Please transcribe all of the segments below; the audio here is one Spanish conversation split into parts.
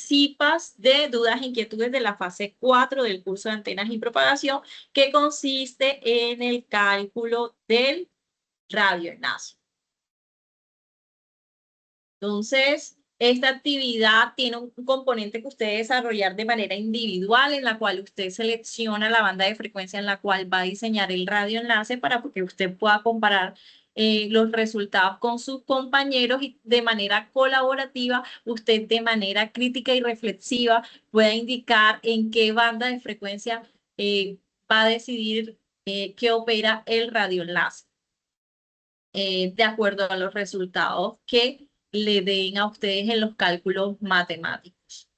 CIPAS de dudas e inquietudes de la fase 4 del curso de antenas y propagación, que consiste en el cálculo del radioenlace. Entonces, esta actividad tiene un componente que usted desarrollar de manera individual, en la cual usted selecciona la banda de frecuencia en la cual va a diseñar el radioenlace para que usted pueda comparar los resultados con sus compañeros y de manera colaborativa, usted de manera crítica y reflexiva pueda indicar en qué banda de frecuencia va a decidir que opera el radioenlace de acuerdo a los resultados que le den a ustedes en los cálculos matemáticos.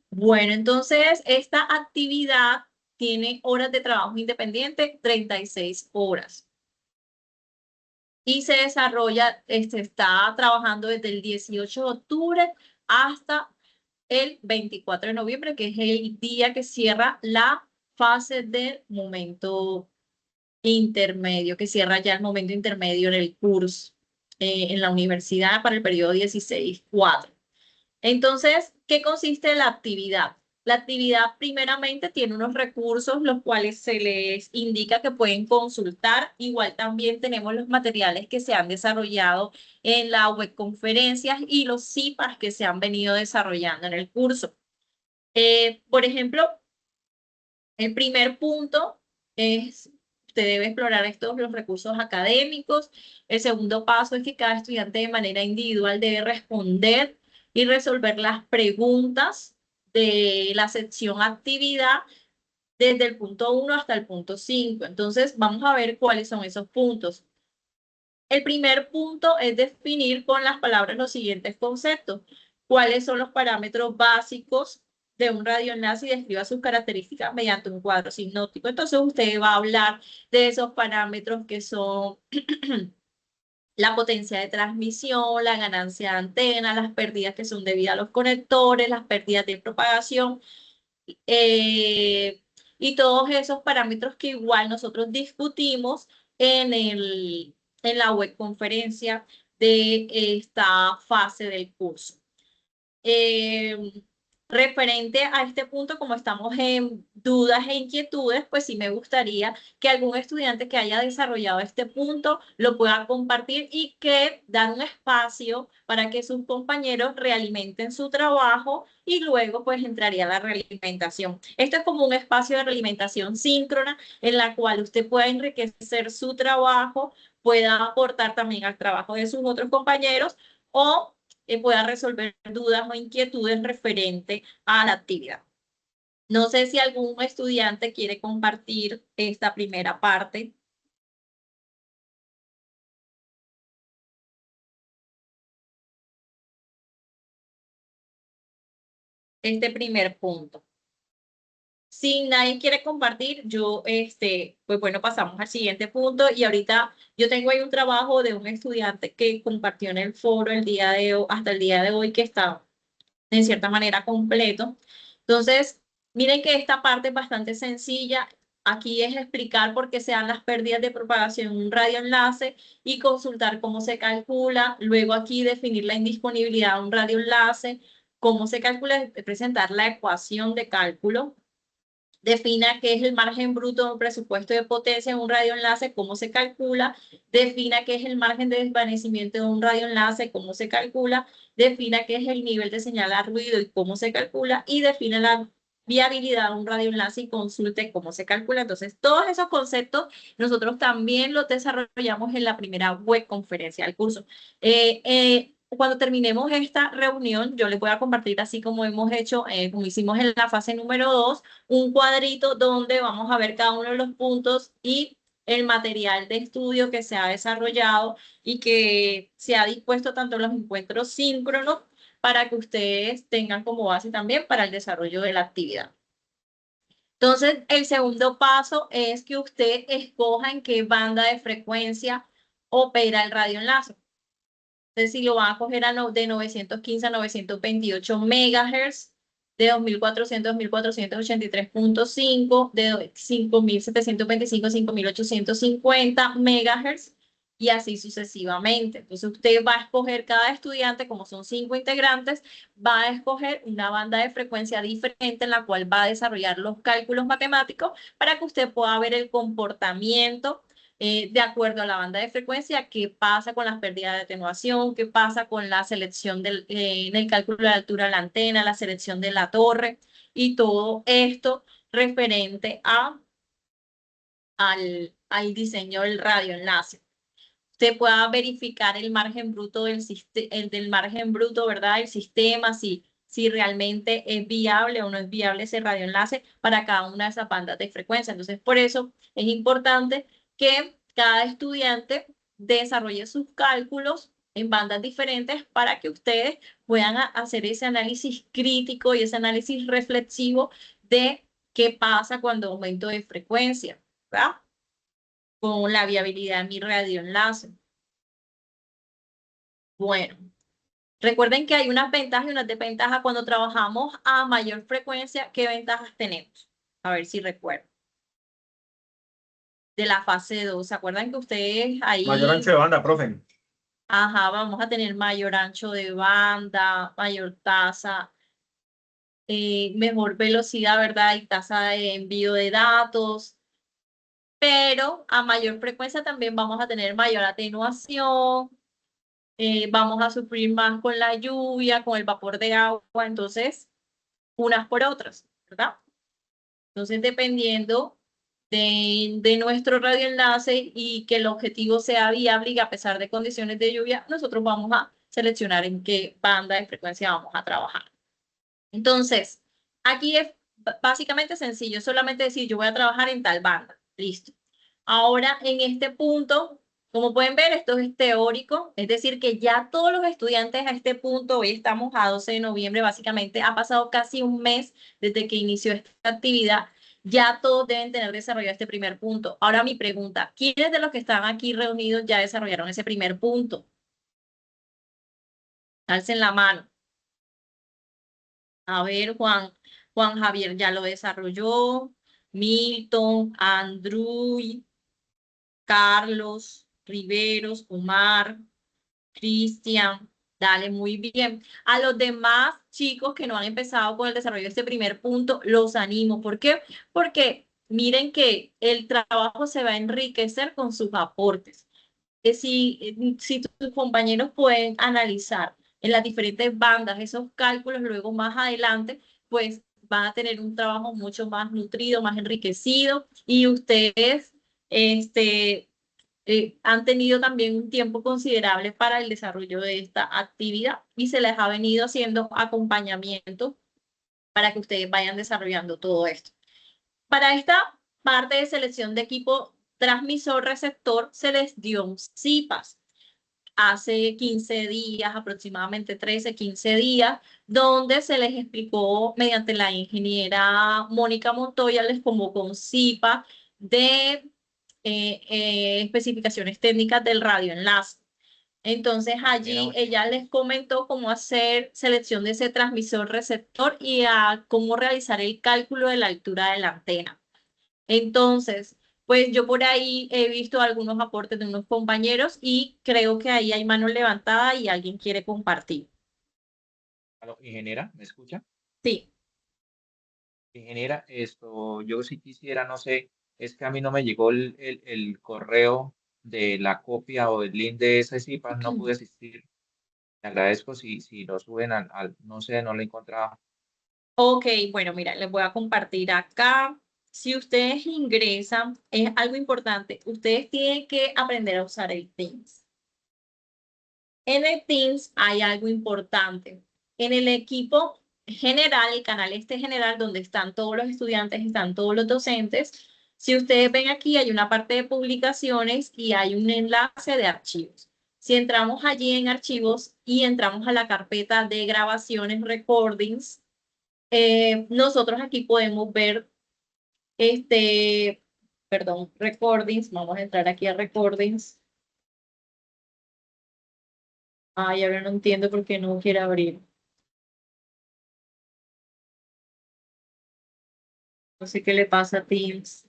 Bueno, entonces esta actividad tiene horas de trabajo independiente, 36 horas. Y se desarrolla, está trabajando desde el 18 de octubre hasta el 24 de noviembre, que es el día que cierra la fase del momento intermedio, que cierra ya el momento intermedio en el curso, en la universidad para el periodo 16-4. Entonces, ¿qué consiste la actividad? La actividad primeramente tiene unos recursos los cuales se les indica que pueden consultar. Igual también tenemos los materiales que se han desarrollado en la webconferencias y los CIPAS que se han venido desarrollando en el curso. Por ejemplo, el primer punto es, usted debe explorar los recursos académicos. El segundo paso es que cada estudiante de manera individual debe responder y resolver las preguntas de la sección actividad desde el punto 1 hasta el punto 5. Entonces, vamos a ver cuáles son esos puntos. El primer punto es definir con las palabras los siguientes conceptos. ¿Cuáles son los parámetros básicos de un radioenlace y describa sus características mediante un cuadro sinóptico? Entonces usted va a hablar de esos parámetros que son la potencia de transmisión, la ganancia de antena, las pérdidas que son debidas a los conectores, las pérdidas de propagación, y todos esos parámetros que igual nosotros discutimos en la webconferencia de esta fase del curso. Referente a este punto, como estamos en dudas e inquietudes, pues sí me gustaría que algún estudiante que haya desarrollado este punto lo pueda compartir y que dan un espacio para que sus compañeros realimenten su trabajo y luego pues entraría la realimentación. Esto es como un espacio de realimentación síncrona en la cual usted pueda enriquecer su trabajo, pueda aportar también al trabajo de sus otros compañeros o pueda resolver dudas o inquietudes referente a la actividad. No sé si algún estudiante quiere compartir esta primera parte. Este primer punto. Si nadie quiere compartir, pues bueno, pasamos al siguiente punto y ahorita yo tengo ahí un trabajo de un estudiante que compartió en el foro el día de hoy, hasta el día de hoy, que está en cierta manera completo. Entonces, miren que esta parte es bastante sencilla. Aquí es explicar por qué se dan las pérdidas de propagación en un radioenlace y consultar cómo se calcula. Luego aquí definir la indisponibilidad de un radioenlace, cómo se calcula, presentar la ecuación de cálculo. Defina qué es el margen bruto de un presupuesto de potencia en un radioenlace, cómo se calcula. Defina qué es el margen de desvanecimiento de un radioenlace, cómo se calcula. Defina qué es el nivel de señal a ruido y cómo se calcula. Y define la viabilidad de un radioenlace y consulte cómo se calcula. Entonces, todos esos conceptos nosotros también los desarrollamos en la primera webconferencia del curso. Cuando terminemos esta reunión, yo les voy a compartir, así como hemos hecho, como hicimos en la fase número 2, un cuadrito donde vamos a ver cada uno de los puntos y el material de estudio que se ha desarrollado y que se ha dispuesto tanto en los encuentros síncronos para que ustedes tengan como base también para el desarrollo de la actividad. Entonces, el segundo paso es que usted escoja en qué banda de frecuencia opera el radioenlace. Entonces, si lo van a coger de 915 a 928 megahertz, de 2400 a 2483.5, de 5725 a 5850 megahertz, y así sucesivamente. Entonces usted va a escoger cada estudiante, como son 5 integrantes, va a escoger una banda de frecuencia diferente en la cual va a desarrollar los cálculos matemáticos para que usted pueda ver el comportamiento de acuerdo a la banda de frecuencia, qué pasa con las pérdidas de atenuación, qué pasa con la selección en el cálculo de la altura de la antena, la selección de la torre y todo esto referente al diseño del radioenlace. Usted pueda verificar el margen bruto del margen bruto, ¿verdad? El sistema, si realmente es viable o no es viable ese radioenlace para cada una de esas bandas de frecuencia. Entonces, por eso es importante que cada estudiante desarrolle sus cálculos en bandas diferentes para que ustedes puedan hacer ese análisis crítico y ese análisis reflexivo de qué pasa cuando aumento de frecuencia, ¿verdad? Con la viabilidad de mi radioenlace. Bueno, recuerden que hay unas ventajas y unas desventajas cuando trabajamos a mayor frecuencia. ¿Qué ventajas tenemos? A ver si recuerdo. De la fase 2, ¿se acuerdan que ustedes ahí... Mayor ancho de banda, profe. Ajá, vamos a tener mayor ancho de banda, mayor tasa, mejor velocidad, ¿verdad? Y tasa de envío de datos. Pero a mayor frecuencia también vamos a tener mayor atenuación, vamos a sufrir más con la lluvia, con el vapor de agua, entonces, unas por otras, ¿verdad? Entonces, dependiendo de nuestro radioenlace y que el objetivo sea viable y a pesar de condiciones de lluvia, nosotros vamos a seleccionar en qué banda de frecuencia vamos a trabajar. Entonces, aquí es básicamente sencillo, solamente decir yo voy a trabajar en tal banda, listo. Ahora, en este punto, como pueden ver, esto es teórico, es decir, que ya todos los estudiantes a este punto, hoy estamos a 12 de noviembre, básicamente ha pasado casi un mes desde que inició esta actividad, ya todos deben tener desarrollado este primer punto. Ahora mi pregunta, ¿quiénes de los que están aquí reunidos ya desarrollaron ese primer punto? Alcen la mano. A ver, Juan Javier ya lo desarrolló, Milton, Andrew, Carlos, Riveros, Omar, Cristian, dale, muy bien. A los demás chicos que no han empezado con el desarrollo de este primer punto, los animo. ¿Por qué? Porque miren que el trabajo se va a enriquecer con sus aportes. Si tus compañeros pueden analizar en las diferentes bandas esos cálculos, luego más adelante, pues van a tener un trabajo mucho más nutrido, más enriquecido y ustedes, este, han tenido también un tiempo considerable para el desarrollo de esta actividad y se les ha venido haciendo acompañamiento para que ustedes vayan desarrollando todo esto. Para esta parte de selección de equipo transmisor-receptor se les dio un CIPAS hace 15 días, aproximadamente 13, 15 días, donde se les explicó mediante la ingeniera Mónica Montoya, les convocó un CIPA de especificaciones técnicas del radioenlace. Entonces allí ella les comentó cómo hacer selección de ese transmisor receptor y a cómo realizar el cálculo de la altura de la antena. Entonces, pues yo por ahí he visto algunos aportes de unos compañeros y creo que ahí hay mano levantada y alguien quiere compartir. Aló, ingeniera, ¿me escucha? Sí. Ingeniera, esto, yo sí quisiera, no sé, es que a mí no me llegó el correo de la copia o el link de ese CIPAS, no pude asistir. Le agradezco si lo suben no sé, no lo encontraba. Ok, bueno, mira, les voy a compartir acá. Si ustedes ingresan, es algo importante, ustedes tienen que aprender a usar el Teams. En el Teams hay algo importante. En el equipo general, el canal este general, donde están todos los estudiantes, están todos los docentes, si ustedes ven aquí, hay una parte de publicaciones y hay un enlace de archivos. Si entramos allí en archivos y entramos a la carpeta de grabaciones, recordings, nosotros aquí podemos ver perdón, recordings, vamos a entrar aquí a recordings. Ay, ahora no entiendo por qué no quiere abrir. No sé qué le pasa a Teams.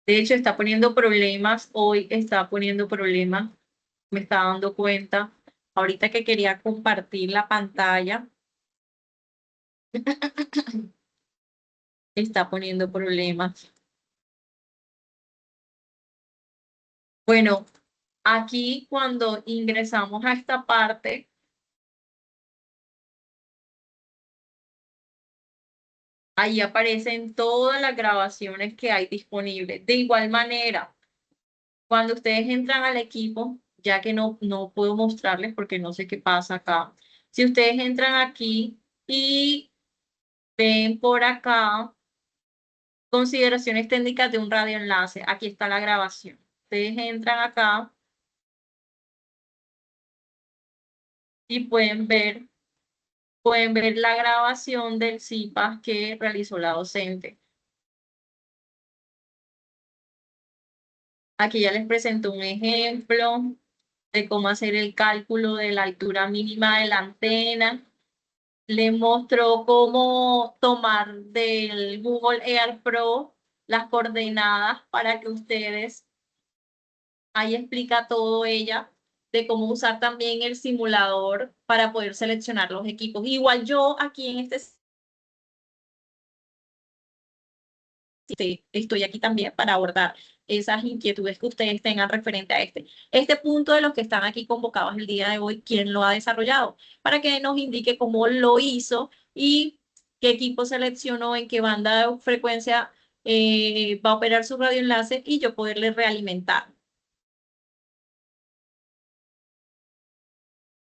De hecho, está poniendo problemas, hoy está poniendo problemas, me está dando cuenta. Ahorita que quería compartir la pantalla, está poniendo problemas. Bueno, aquí cuando ingresamos a esta parte, ahí aparecen todas las grabaciones que hay disponibles. De igual manera, cuando ustedes entran al equipo, ya que no puedo mostrarles porque no sé qué pasa acá, si ustedes entran aquí y ven por acá consideraciones técnicas de un radioenlace, aquí está la grabación. Ustedes entran acá y pueden ver la grabación del CIPAS que realizó la docente. Aquí ya les presento un ejemplo de cómo hacer el cálculo de la altura mínima de la antena. Le mostró cómo tomar del Google Earth Pro las coordenadas para que ustedes, ahí explica todo ella, de cómo usar también el simulador para poder seleccionar los equipos. Igual yo aquí en este estoy aquí también para abordar esas inquietudes que ustedes tengan referente a este punto de los que están aquí convocados el día de hoy, quién lo ha desarrollado, para que nos indique cómo lo hizo y qué equipo seleccionó, en qué banda de frecuencia va a operar su radioenlace y yo poderle realimentar.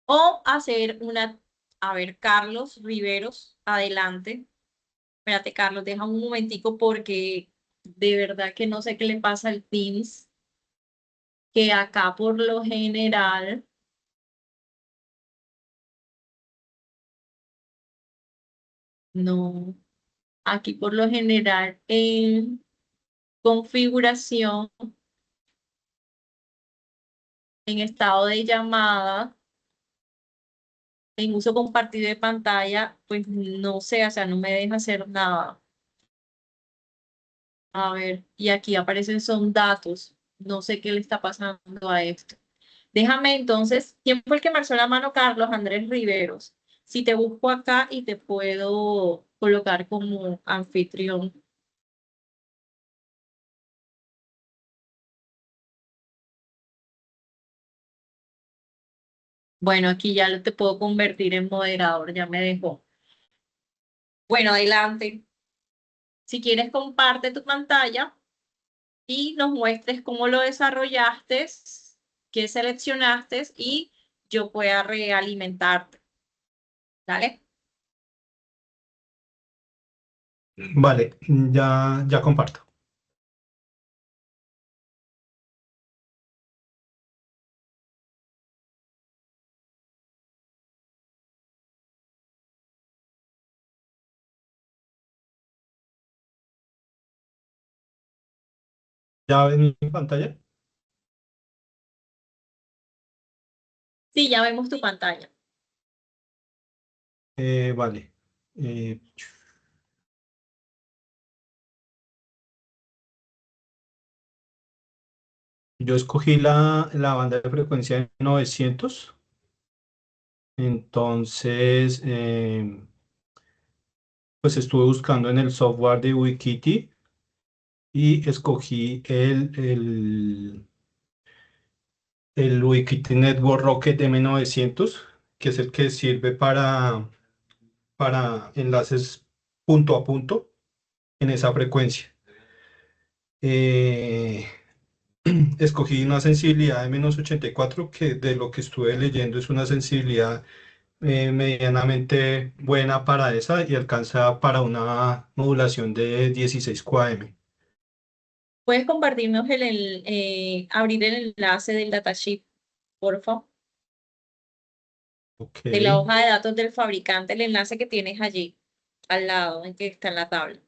O hacer una, a ver, Carlos Riveros, adelante. Espérate, Carlos, deja un momentico porque de verdad que no sé qué le pasa al Teams, que acá por lo general, no, aquí por lo general en configuración, en estado de llamada, en uso compartido de pantalla, pues no sé, o sea, no me deja hacer nada. A ver, y aquí aparecen son datos. No sé qué le está pasando a esto. Déjame entonces, ¿quién fue el que me alzó la mano? Carlos Andrés Riveros. Si te busco acá y te puedo colocar como anfitrión. Bueno, aquí ya te puedo convertir en moderador, ya me dejó. Bueno, adelante. Si quieres, comparte tu pantalla y nos muestres cómo lo desarrollaste, qué seleccionaste y yo pueda realimentarte. ¿Dale? Vale, ya comparto. ¿Ya ven mi pantalla? Sí, ya vemos tu pantalla. Vale. Eh, yo escogí la banda de frecuencia de 900. Entonces, pues estuve buscando en el software de Wikiti y escogí el Wikiti Network Rocket M900, que es el que sirve para enlaces punto a punto en esa frecuencia. Eh, Escogí una sensibilidad de -84, que de lo que estuve leyendo es una sensibilidad medianamente buena para esa y alcanza para una modulación de 16 QAM. ¿Puedes compartirnos abrir el enlace del datasheet, por favor? Ok. De la hoja de datos del fabricante, el enlace que tienes allí, al lado, en que está en la tabla.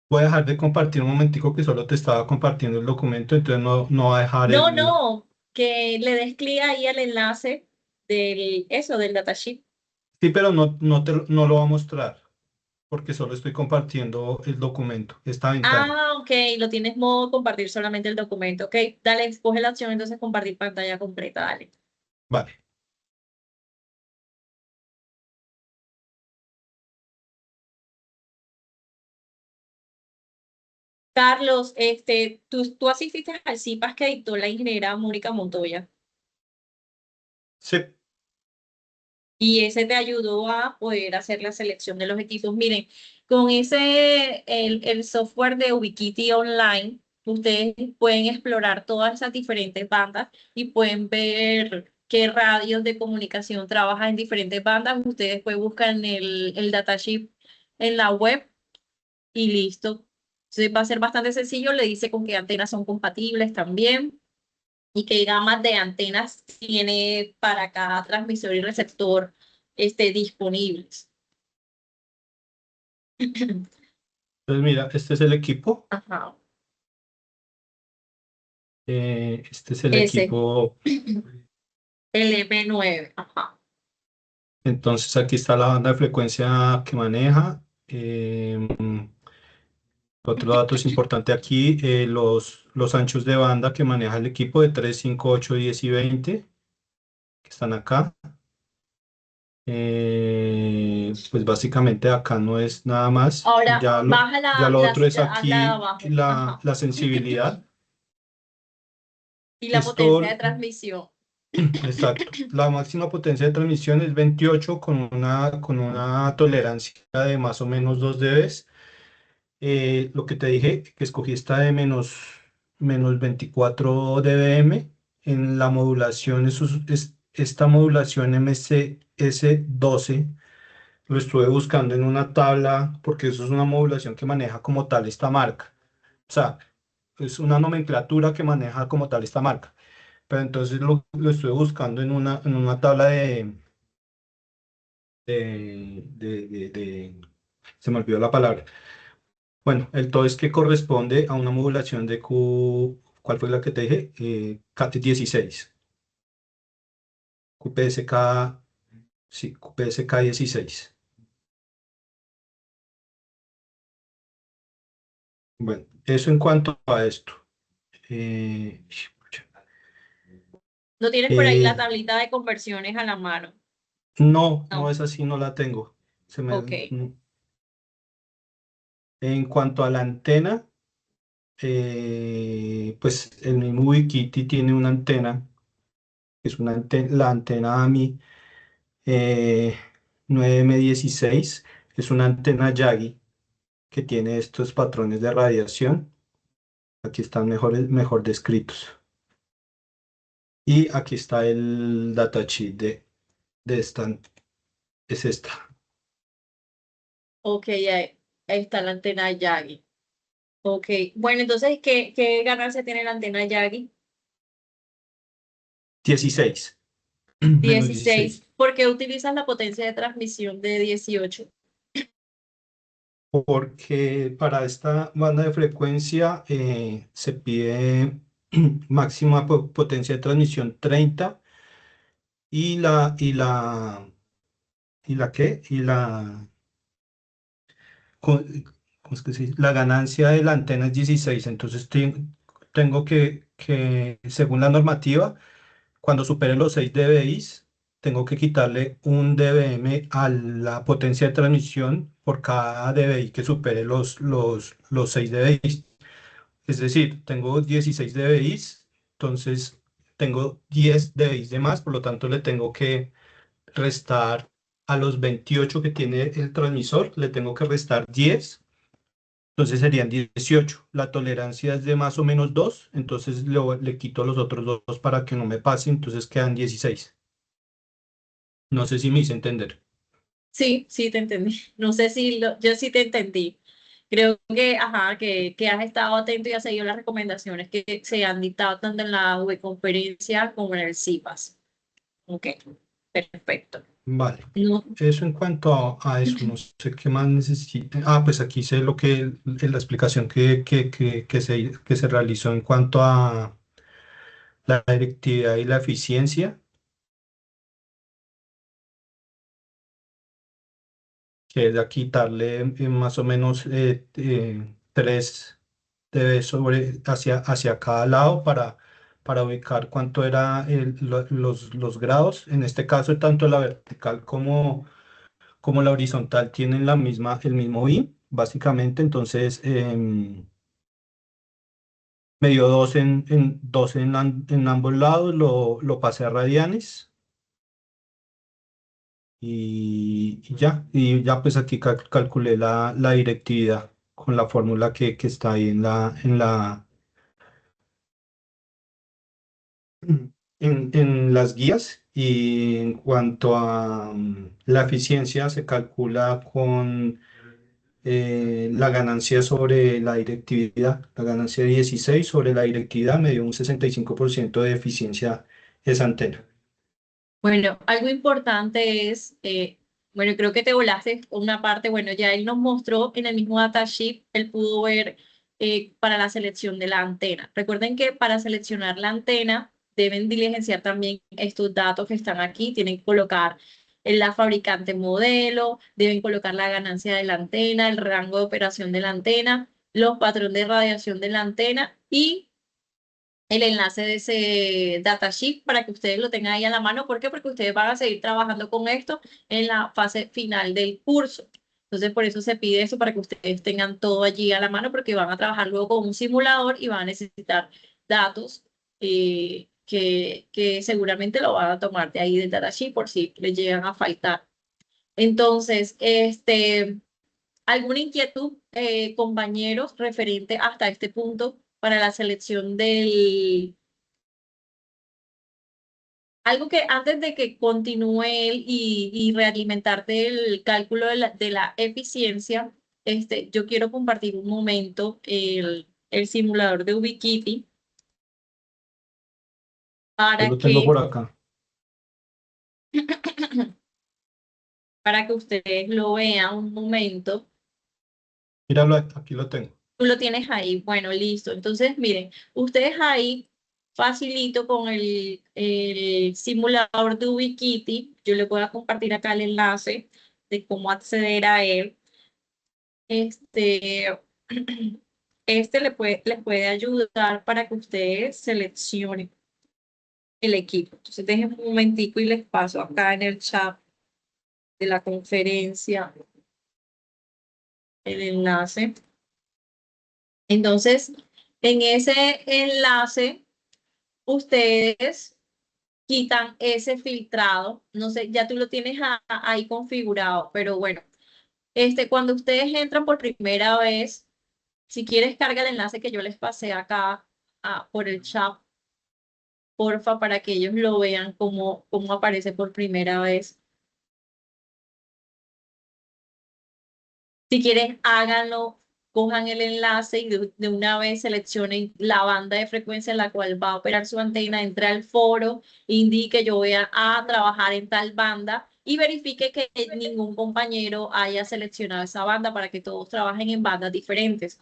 Voy a dejar de compartir un momentico que solo te estaba compartiendo el documento, entonces no va a dejar No, el... no, que le des clic ahí al enlace del datasheet. Sí, pero no lo va a mostrar. porque solo estoy compartiendo el documento, esta ventana. Ah, ok, lo tienes modo compartir solamente el documento. Ok, dale, escoge la opción entonces compartir pantalla completa, dale. Vale. Carlos, tú asististe al CIPAS que dictó la ingeniera Mónica Montoya Sí, y ese te ayudó a poder hacer la selección de los equipos. Miren, con el software de Ubiquiti Online, ustedes pueden explorar todas esas diferentes bandas y pueden ver qué radios de comunicación trabajan en diferentes bandas. Ustedes pueden buscar el datasheet en la web y listo. Entonces va a ser bastante sencillo, le dice con qué antenas son compatibles también y qué gamas de antenas tiene para cada transmisor y receptor disponibles. entonces mira, este es el equipo. Ajá, Este es el ese, equipo. el M9, ajá. Entonces aquí está la banda de frecuencia que maneja. Otro dato es importante aquí, los anchos de banda que maneja el equipo de 3, 5, 8, 10 y 20, que están acá. Pues básicamente acá no es nada más. Ahora, baja Ya lo otro es hazla de aquí abajo, ajá. la sensibilidad. Y la potencia de Esto, transmisión. exacto. La máxima potencia de transmisión es 28 con una tolerancia de más o menos 2 dB. Lo que te dije, que escogí esta de menos 24 dBm. En la modulación, esta modulación MCS12, lo estuve buscando en una tabla, porque eso es una modulación que maneja como tal esta marca. O sea, es una nomenclatura que maneja como tal esta marca. Pero entonces lo estuve buscando en una tabla se me olvidó la palabra. Bueno, el todo es que corresponde a una modulación de Q, ¿cuál fue la que te dije? Cat 16, QPSK, sí, QPSK 16. Bueno, eso en cuanto a esto. Eh, ¿No tienes por ahí la eh, tablita de conversiones a la mano? no, no No, es así, no la tengo. ok. En cuanto a la antena, pues el mismo Wikiti tiene una antena, que es la antena AMI eh, 9M16, es una antena Yagi que tiene estos patrones de radiación. Aquí están mejor descritos. Y aquí está el datasheet de esta, es esta. Ok, ahí está la antena Yagi. Ok, bueno, entonces, ¿qué ganancia tiene la antena Yagi? 16, menos 16. 16. ¿Por qué utilizas la potencia de transmisión de 18? Porque para esta banda de frecuencia se pide máxima potencia de transmisión 30 y la ¿qué? co- ¿cómo es que se dice? La ganancia de la antena es 16. Entonces tengo que, según la normativa, cuando supere los 6 dBi, tengo que quitarle un dBm a la potencia de transmisión por cada dBi que supere los 6 dBi. Es decir, tengo 16 dBi, entonces tengo 10 dBi de más, por lo tanto le tengo que restar a los 28 que tiene el transmisor, le tengo que restar 10, entonces serían 18. La tolerancia es de más o menos 2, entonces le quito los otros dos para que no me pase, entonces quedan 16. No sé si me hice entender. Sí, sí te entendí. No sé si yo sí te entendí. Creo que, ajá, que has estado atento y has seguido las recomendaciones que se han dictado tanto en la webconferencia como en el CIPAS. Ok, perfecto. Vale. No, Eso en cuanto a eso, no sé qué más necesite. Ah, pues aquí sé lo la explicación que se realizó en cuanto a la directividad y la eficiencia. que es de quitarle más o menos 3 dB hacia cada lado para ubicar cuánto era los grados. En este caso, tanto la vertical como la horizontal tienen el mismo BIM, básicamente. Entonces, me dio dos en ambos lados, lo pasé a radianes. Y ya pues aquí calculé la directividad con la fórmula que está ahí en las guías. Y en cuanto a la eficiencia, se calcula con la ganancia sobre la directividad. La ganancia de 16 sobre la directividad me dio un 65% de eficiencia esa antena. Bueno, algo importante es, bueno, creo que te volaste una parte, bueno, ya él nos mostró en el mismo datasheet, él pudo ver para la selección de la antena. Recuerden que para seleccionar la antena deben diligenciar también estos datos que están aquí, tienen que colocar la fabricante modelo, deben colocar la ganancia de la antena, el rango de operación de la antena, los patrones de radiación de la antena y el enlace de ese datasheet para que ustedes lo tengan ahí a la mano. ¿Por qué? Porque ustedes van a seguir trabajando con esto en la fase final del curso. Entonces, por eso se pide eso para que ustedes tengan todo allí a la mano, porque van a trabajar luego con un simulador y van a necesitar datos que seguramente lo van a tomar de ahí del datasheet por si les llegan a faltar. Entonces, ¿alguna inquietud, compañeros, referente hasta este punto para la selección del... Algo que antes de que continúe él y realimentarte el cálculo de la eficiencia, yo quiero compartir un momento el simulador de Ubiquiti Yo para lo tengo por que, acá. para que ustedes lo vean un momento. Míralo, aquí lo tengo. Tú lo tienes ahí. Bueno, listo. Entonces, miren, ustedes ahí facilito con el simulador de Ubiquiti. Yo les voy a compartir acá el enlace de cómo acceder a él. Este, les puede ayudar para que ustedes seleccionen el equipo. Entonces, déjenme un momentico y les paso acá en el chat de la conferencia el enlace. Entonces, en ese enlace ustedes quitan ese filtrado, no sé, ya tú lo tienes ahí configurado, pero bueno, cuando ustedes entran por primera vez, si quieres carga el enlace que yo les pasé acá por el chat, porfa, para que ellos lo vean cómo aparece por primera vez. Si quieren, háganlo, cojan el enlace y de una vez seleccionen la banda de frecuencia en la cual va a operar su antena, entre al foro, indique yo voy a trabajar en tal banda y verifique que ningún compañero haya seleccionado esa banda para que todos trabajen en bandas diferentes.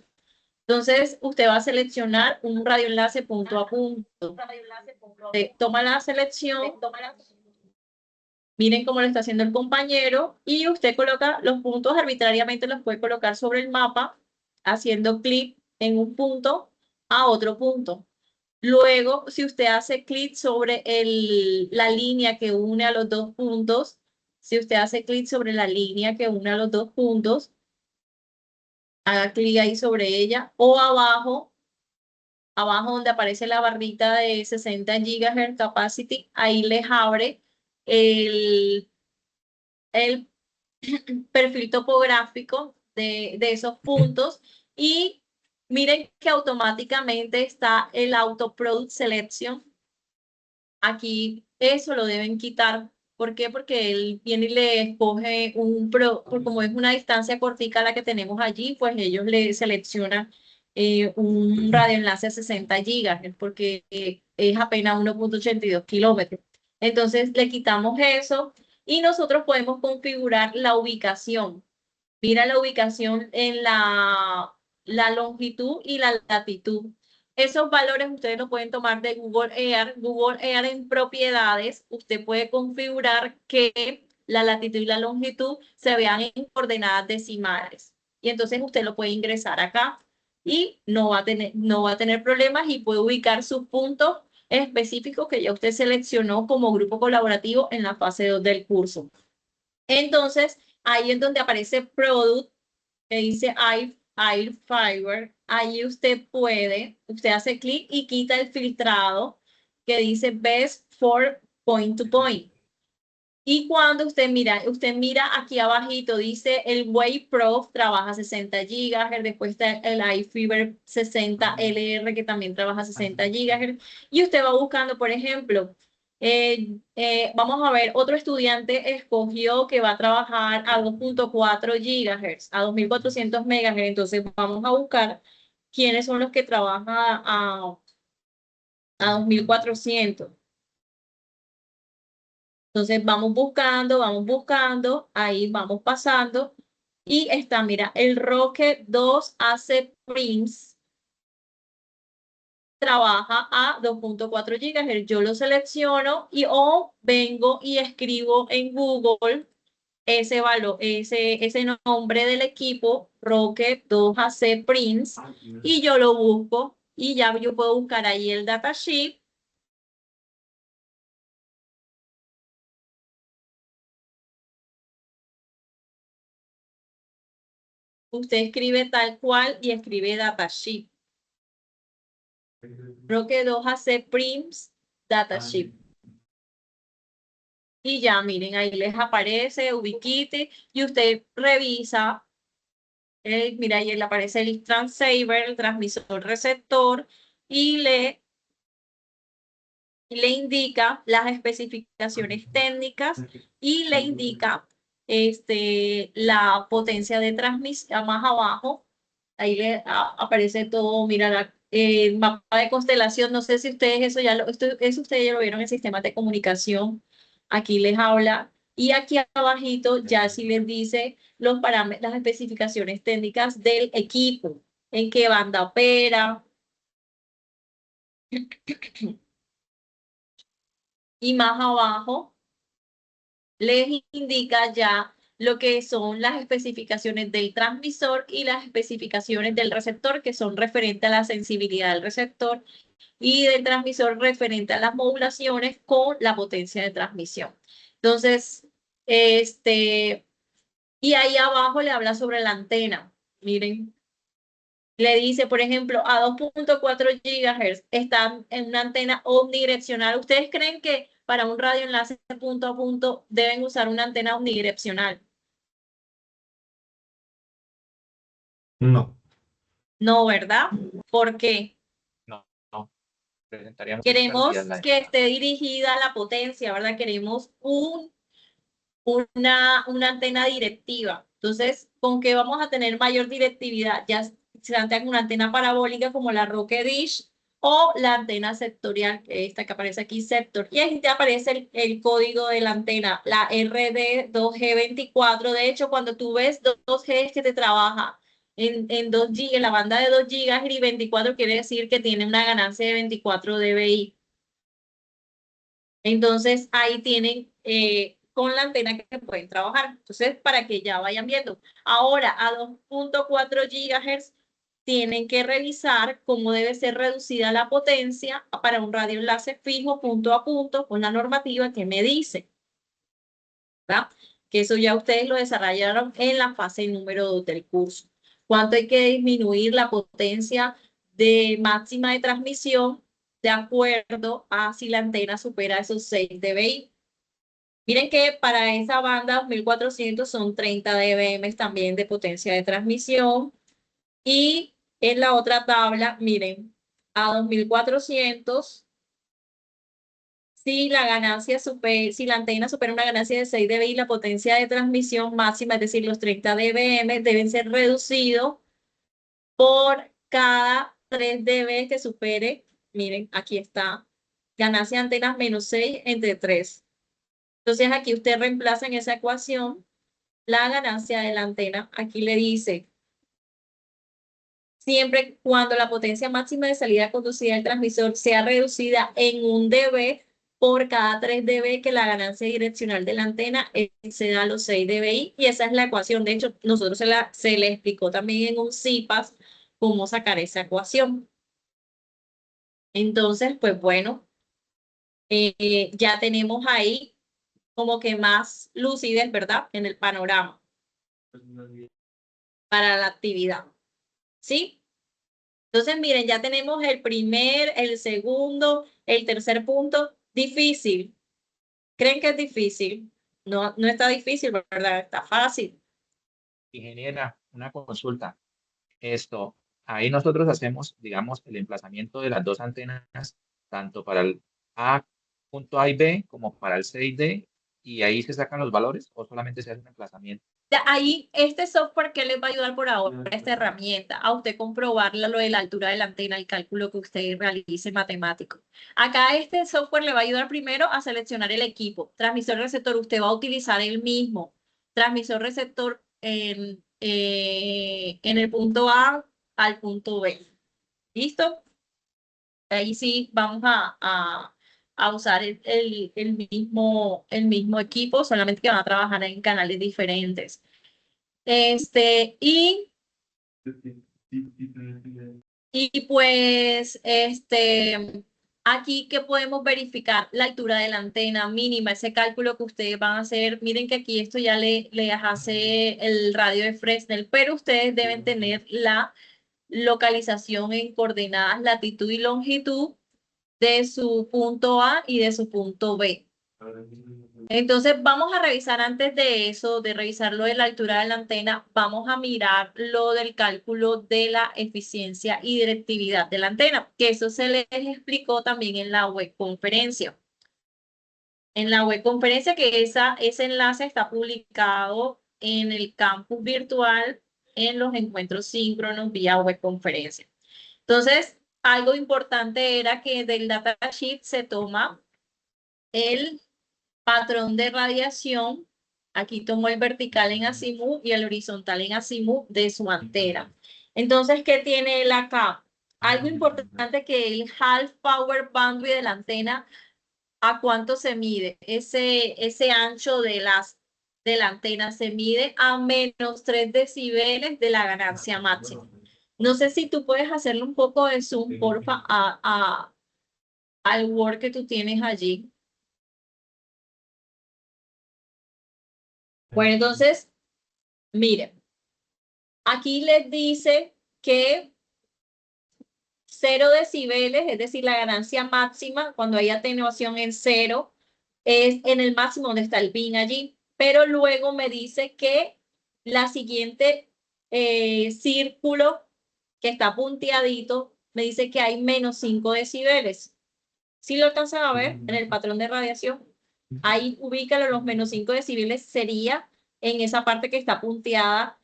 Entonces, usted va a seleccionar un radioenlace punto a punto. Toma la selección. Miren cómo lo está haciendo el compañero y usted coloca los puntos arbitrariamente, los puede colocar sobre el mapa haciendo clic en un punto a otro punto. Luego, si usted hace clic sobre la línea que une a los dos puntos, si usted hace clic sobre la línea que une a los dos puntos, haga clic ahí sobre ella o abajo donde aparece la barrita de 60 GHz capacity, ahí les abre el perfil topográfico de esos puntos y miren que automáticamente está el Auto Product Selection. Aquí eso lo deben quitar. ¿Por qué? Porque él viene y le escoge como es una distancia cortica la que tenemos allí, pues ellos le seleccionan un radioenlace a 60 gigas, porque es apenas 1.82 kilómetros. Entonces le quitamos eso y nosotros podemos configurar la ubicación. Mira la ubicación en la longitud y la latitud. Esos valores ustedes lo pueden tomar de Google Earth. Google Earth en propiedades, usted puede configurar que la latitud y la longitud se vean en coordenadas decimales. Y entonces usted lo puede ingresar acá y no va a tener problemas y puede ubicar sus puntos específicos que ya usted seleccionó como grupo colaborativo en la fase 2 del curso. Entonces, ahí es donde aparece Product, que dice Air Fiber. Ahí usted hace clic y quita el filtrado que dice Best for Point to Point. Y cuando usted mira aquí abajito, dice el Wave Pro trabaja 60 GHz, después está el iFiber 60 LR que también trabaja 60 GHz. Y usted va buscando, por ejemplo, vamos a ver, otro estudiante escogió que va a trabajar a 2.4 GHz, a 2400 MHz. Entonces vamos a buscar quiénes son los que trabajan a 2400. Entonces vamos buscando, ahí vamos pasando. Y está, mira, el Rocket 2 AC Prince trabaja a 2.4 GHz. Yo lo selecciono y vengo y escribo en Google ese valor, ese nombre del equipo, Rocket 2 AC Prince, y yo lo busco y ya yo puedo buscar ahí el datasheet. Usted escribe tal cual y escribe datasheet. Rocket 2 AC Prince datasheet. Y ya, miren, ahí les aparece Ubiquiti y usted revisa. Mira, ahí le aparece el transceiver, el transmisor receptor y le indica las especificaciones técnicas y le indica la potencia de transmisión más abajo. Ahí le aparece todo, mira, el mapa de constelación. No sé si ustedes eso ustedes ya lo vieron en sistemas de comunicación. Aquí les habla. Y aquí abajito ya sí les dice los parámetros, las especificaciones técnicas del equipo, en qué banda opera. Y más abajo les indica ya lo que son las especificaciones del transmisor y las especificaciones del receptor, que son referentes a la sensibilidad del receptor, y del transmisor referente a las modulaciones con la potencia de transmisión. Entonces, y ahí abajo le habla sobre la antena. Miren, le dice, por ejemplo, a 2.4 GHz están en una antena omnidireccional. ¿Ustedes creen que para un radioenlace punto a punto deben usar una antena omnidireccional? No. No, ¿verdad? ¿Por qué? No, no. Presentaríamos Queremos pérdida. que esté dirigida a la potencia, ¿verdad? Queremos una antena directiva. Entonces, ¿con qué vamos a tener mayor directividad? Ya sea una antena parabólica como la Rocket Dish o la antena sectorial, esta que aparece aquí, sector. Y ahí te aparece el código de la antena, la RD2G24. De hecho, cuando tú ves 2G es que te trabaja en 2 GB, en la banda de 2 GB y 24 quiere decir que tiene una ganancia de 24 dBi. Entonces, ahí tienen con la antena que pueden trabajar. Entonces, para que ya vayan viendo. Ahora, a 2.4 GHz, tienen que revisar cómo debe ser reducida la potencia para un radioenlace fijo punto a punto con la normativa que me dice. ¿Verdad? Que eso ya ustedes lo desarrollaron en la fase número 2 del curso. ¿Cuánto hay que disminuir la potencia de máxima de transmisión de acuerdo a si la antena supera esos 6 dBi? Miren que para esa banda 2400 son 30 dBm también de potencia de transmisión. Y en la otra tabla, miren, a 2400, si la antena supera una ganancia de 6 dBi, la potencia de transmisión máxima, es decir, los 30 dBm, deben ser reducidos por cada 3 dB que supere. Miren, aquí está, ganancia de antenas menos 6 entre 3. Entonces aquí usted reemplaza en esa ecuación la ganancia de la antena. Aquí le dice, siempre cuando la potencia máxima de salida conducida del transmisor sea reducida en 1 dB, por cada 3 dB que la ganancia direccional de la antena exceda los 6 dBi, y esa es la ecuación. De hecho, nosotros se le explicó también en un CIPAS cómo sacar esa ecuación. Entonces, pues bueno, ya tenemos ahí como que más lucidez, ¿verdad? En el panorama para la actividad. ¿Sí? Entonces, miren, ya tenemos el primer, el segundo, el tercer punto. Difícil. ¿Creen que es difícil? No, no está difícil, ¿verdad? Está fácil. Ingeniera, una consulta. Esto, ahí nosotros hacemos, digamos, el emplazamiento de las dos antenas, tanto para el A, punto A y B, como para el C y D, y ahí se sacan los valores o solamente se hace un emplazamiento. Ahí, este software, ¿qué les va a ayudar por ahora? Esta herramienta, a usted comprobar lo de la altura de la antena, el cálculo que usted realice matemático. Acá este software le va a ayudar primero a seleccionar el equipo. Transmisor receptor, usted va a utilizar el mismo. Transmisor receptor en el punto A al punto B. ¿Listo? Ahí sí vamos a usar el mismo equipo, solamente que van a trabajar en canales diferentes. Y pues, aquí que podemos verificar la altura de la antena mínima, ese cálculo que ustedes van a hacer. Miren que aquí esto ya le hace el radio de Fresnel, pero ustedes deben tener la localización en coordenadas latitud y longitud de su punto A y de su punto B. Entonces vamos a revisar antes de eso, de revisar lo de la altura de la antena, vamos a mirar lo del cálculo de la eficiencia y directividad de la antena, que eso se les explicó también en la web conferencia. En la web conferencia, que ese enlace está publicado en el campus virtual en los encuentros síncronos vía web conferencia. Entonces, algo importante era que del datasheet se toma el patrón de radiación. Aquí tomo el vertical en azimut y el horizontal en azimut de su antena. Entonces, ¿qué tiene él acá? Algo importante, que el half power boundary de la antena, ¿a cuánto se mide? Ese ancho de la antena se mide a menos 3 decibeles de la ganancia máxima. No sé si tú puedes hacerle un poco de zoom, porfa, al Word que tú tienes allí. Bueno, entonces, miren, aquí les dice que 0 decibeles, es decir, la ganancia máxima, cuando hay atenuación en 0, es en el máximo donde está el pin allí. Pero luego me dice que la siguiente círculo que está punteadito, me dice que hay menos 5 decibeles. ¿Sí lo alcanzan a ver en el patrón de radiación? Ahí ubícalo, los menos 5 decibeles sería en esa parte que está punteada,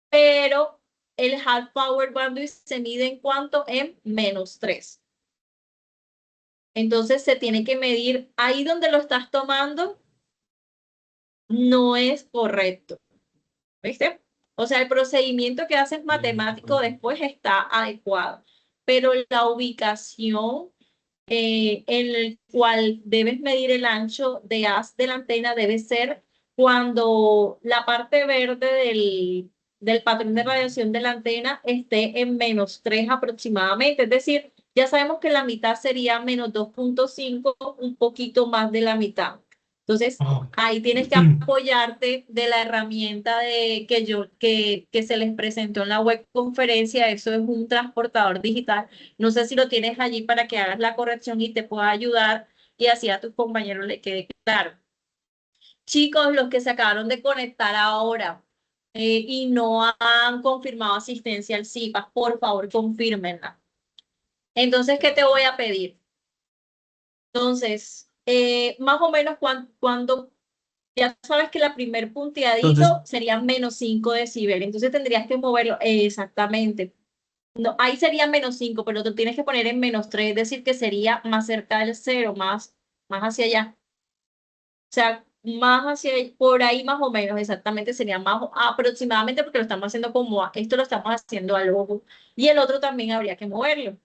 pero el half power boundary se mide en cuánto, en menos 3. Entonces se tiene que medir ahí donde lo estás tomando, no es correcto. ¿Viste? O sea, el procedimiento que haces matemático después está adecuado, pero la ubicación en el cual debes medir el ancho de haz de la antena debe ser cuando la parte verde del patrón de radiación de la antena esté en menos 3 aproximadamente. Es decir, ya sabemos que la mitad sería menos 2.5, un poquito más de la mitad. Entonces, ahí tienes que apoyarte de la herramienta que se les presentó en la web conferencia. Eso es un transportador digital. No sé si lo tienes allí para que hagas la corrección y te pueda ayudar y así a tus compañeros le quede claro. Chicos, los que se acabaron de conectar ahora y no han confirmado asistencia al CIPAS, por favor, confírmenla. Entonces, ¿qué te voy a pedir? Entonces, más o menos cuando ya sabes que la primer punteadito Entonces, sería menos 5 decibeles, entonces tendrías que moverlo exactamente. No, ahí sería menos 5, pero tú tienes que poner en menos 3, es decir, que sería más cerca del 0, más hacia allá. O sea, más hacia por ahí más o menos, exactamente sería más aproximadamente, porque lo estamos haciendo como esto lo estamos haciendo al ojo. Y el otro también habría que moverlo.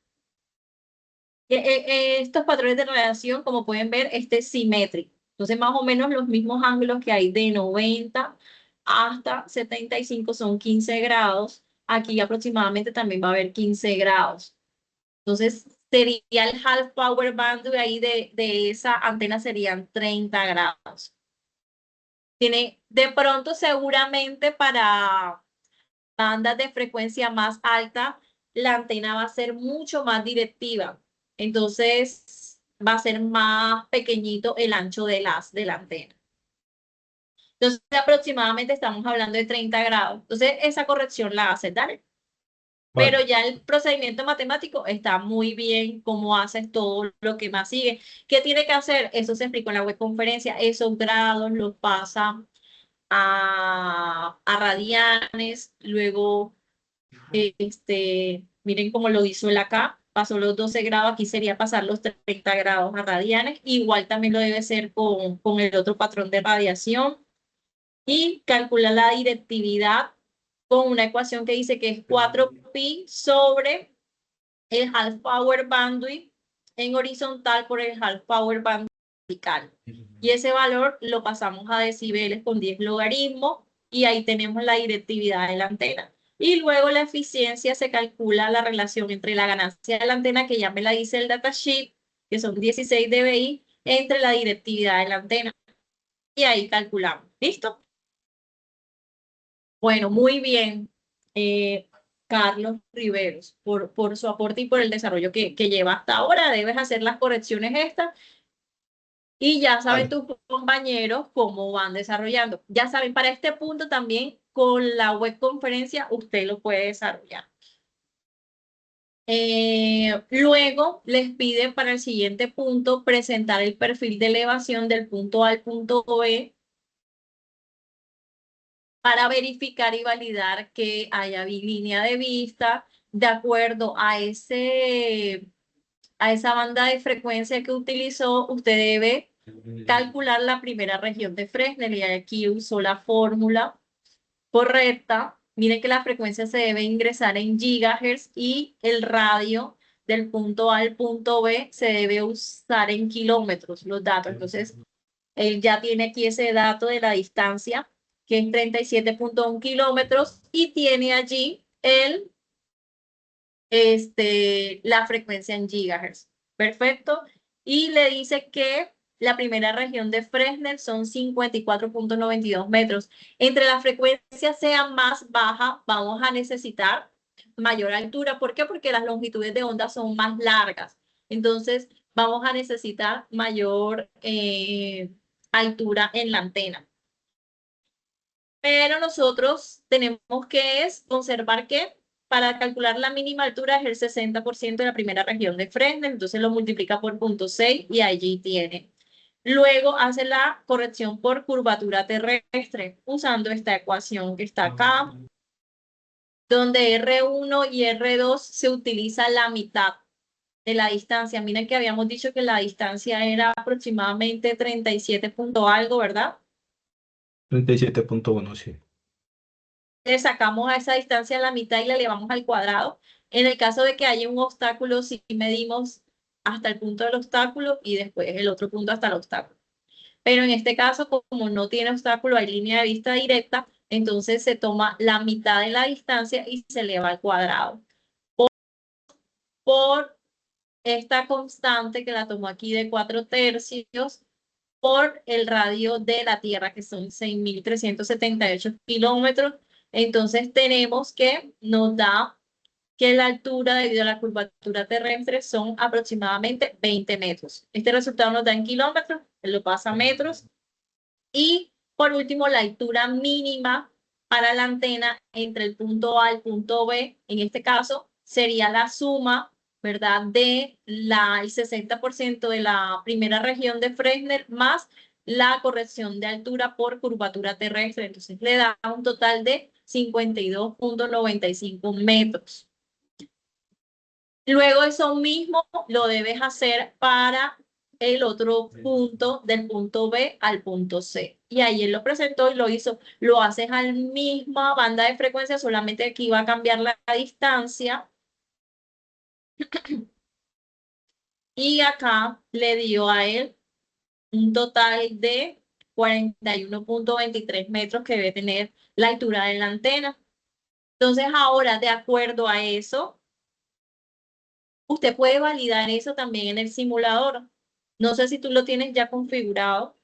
Estos patrones de radiación, como pueden ver, este es simétrico. Entonces, más o menos los mismos ángulos que hay de 90 hasta 75 son 15 grados. Aquí aproximadamente también va a haber 15 grados. Entonces, sería el half power band ahí de esa antena serían 30 grados. Tiene, de pronto, seguramente para bandas de frecuencia más alta, la antena va a ser mucho más directiva. Entonces, va a ser más pequeñito el ancho de la antena. Entonces, aproximadamente estamos hablando de 30 grados. Entonces, esa corrección la hace, dale. Pero Vale. ya el procedimiento matemático está muy bien, cómo haces todo lo que más sigue. ¿Qué tiene que hacer? Eso se explicó en la web conferencia. Esos grados los pasa a radianes, luego miren cómo lo hizo él acá, pasó los 12 grados, aquí sería pasar los 30 grados a radianes, igual también lo debe ser con el otro patrón de radiación, y calcula la directividad con una ecuación que dice que es 4pi sobre el half power bandwidth en horizontal por el half power bandwidth vertical. Y ese valor lo pasamos a decibeles con 10 logaritmos y ahí tenemos la directividad de la antena. Y luego la eficiencia se calcula la relación entre la ganancia de la antena, que ya me la dice el datasheet, que son 16 dBi, entre la directividad de la antena. Y ahí calculamos. ¿Listo? Bueno, muy bien, Carlos Riveros, por su aporte y por el desarrollo que lleva hasta ahora. Debes hacer las correcciones estas y ya saben Vale. tus compañeros cómo van desarrollando. Ya saben, para este punto también con la web conferencia usted lo puede desarrollar. Luego les pide para el siguiente punto presentar el perfil de elevación del punto A al punto B para verificar y validar que haya línea de vista de acuerdo a esa banda de frecuencia que utilizó. Usted debe calcular la primera región de Fresnel y aquí usó la fórmula correcta. Miren que la frecuencia se debe ingresar en gigahertz y el radio del punto A al punto B se debe usar en kilómetros, los datos. Entonces, él ya tiene aquí ese dato de la distancia, que es 37.1 kilómetros, y tiene allí la frecuencia en gigahertz. Perfecto. Y le dice que la primera región de Fresnel son 54.92 metros. Entre la frecuencia sea más baja, vamos a necesitar mayor altura. ¿Por qué? Porque las longitudes de onda son más largas. Entonces, vamos a necesitar mayor altura en la antena. Pero nosotros tenemos que conservar que para calcular la mínima altura es el 60% de la primera región de Fresnel, entonces lo multiplica por 0.6 y allí tiene. Luego hace la corrección por curvatura terrestre usando esta ecuación que está acá, donde R1 y R2 se utiliza la mitad de la distancia. Miren que habíamos dicho que la distancia era aproximadamente 37 punto algo, ¿verdad? 37.1, sí. Le sacamos a esa distancia la mitad y la elevamos al cuadrado. En el caso de que haya un obstáculo, sí medimos hasta el punto del obstáculo y después el otro punto hasta el obstáculo. Pero en este caso, como no tiene obstáculo, hay línea de vista directa, entonces se toma la mitad de la distancia y se eleva al cuadrado. Por esta constante que la tomó aquí de 4/3 por el radio de la Tierra, que son 6.378 kilómetros. Entonces tenemos que nos da que la altura debido a la curvatura terrestre son aproximadamente 20 metros. Este resultado nos da en kilómetros, él lo pasa a metros. Y por último, la altura mínima para la antena entre el punto A y el punto B, en este caso, sería la suma, ¿verdad?, de el 60% de la primera región de Fresnel más la corrección de altura por curvatura terrestre. Entonces le da un total de 52.95 metros. Luego eso mismo lo debes hacer para el otro punto, del punto B al punto C. Y ahí él lo presentó y lo hizo. Lo haces a la misma banda de frecuencia, solamente aquí va a cambiar la distancia. Y acá le dio a él un total de 41.23 metros que debe tener la altura de la antena. Entonces ahora, de acuerdo a eso, usted puede validar eso también en el simulador. No sé si tú lo tienes ya configurado.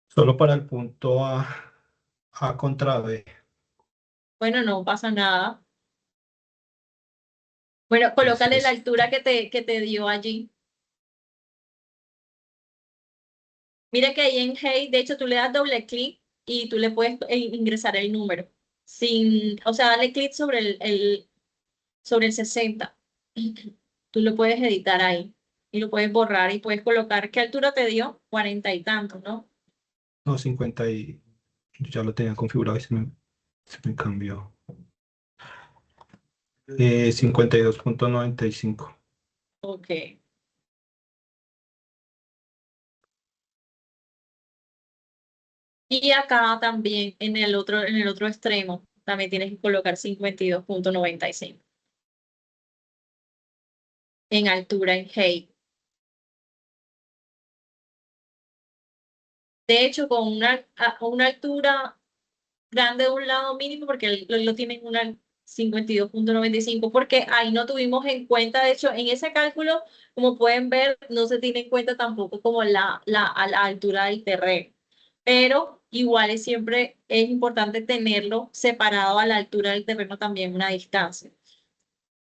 Solo para el punto A contra B. Bueno, no pasa nada. Bueno, colócale la Entonces, altura que te dio allí. Mira que ahí en Hey, de hecho, tú le das doble clic y tú le puedes ingresar el número. Sin, o sea, dale clic sobre sobre el 60. Tú lo puedes editar ahí y lo puedes borrar y puedes colocar qué altura te dio, 40 y tantos, ¿no? no, 50 y yo ya lo tenía configurado y se me cambió. 52.95. Ok. Y acá también en el otro extremo, también tienes que colocar 52.95 en altura en Hey. De hecho, con una altura grande de un lado mínimo, porque lo tienen una 52.95 porque ahí no tuvimos en cuenta, de hecho, en ese cálculo, como pueden ver, no se tiene en cuenta tampoco como a la altura del terreno, pero igual siempre es importante tenerlo separado a la altura del terreno también una distancia.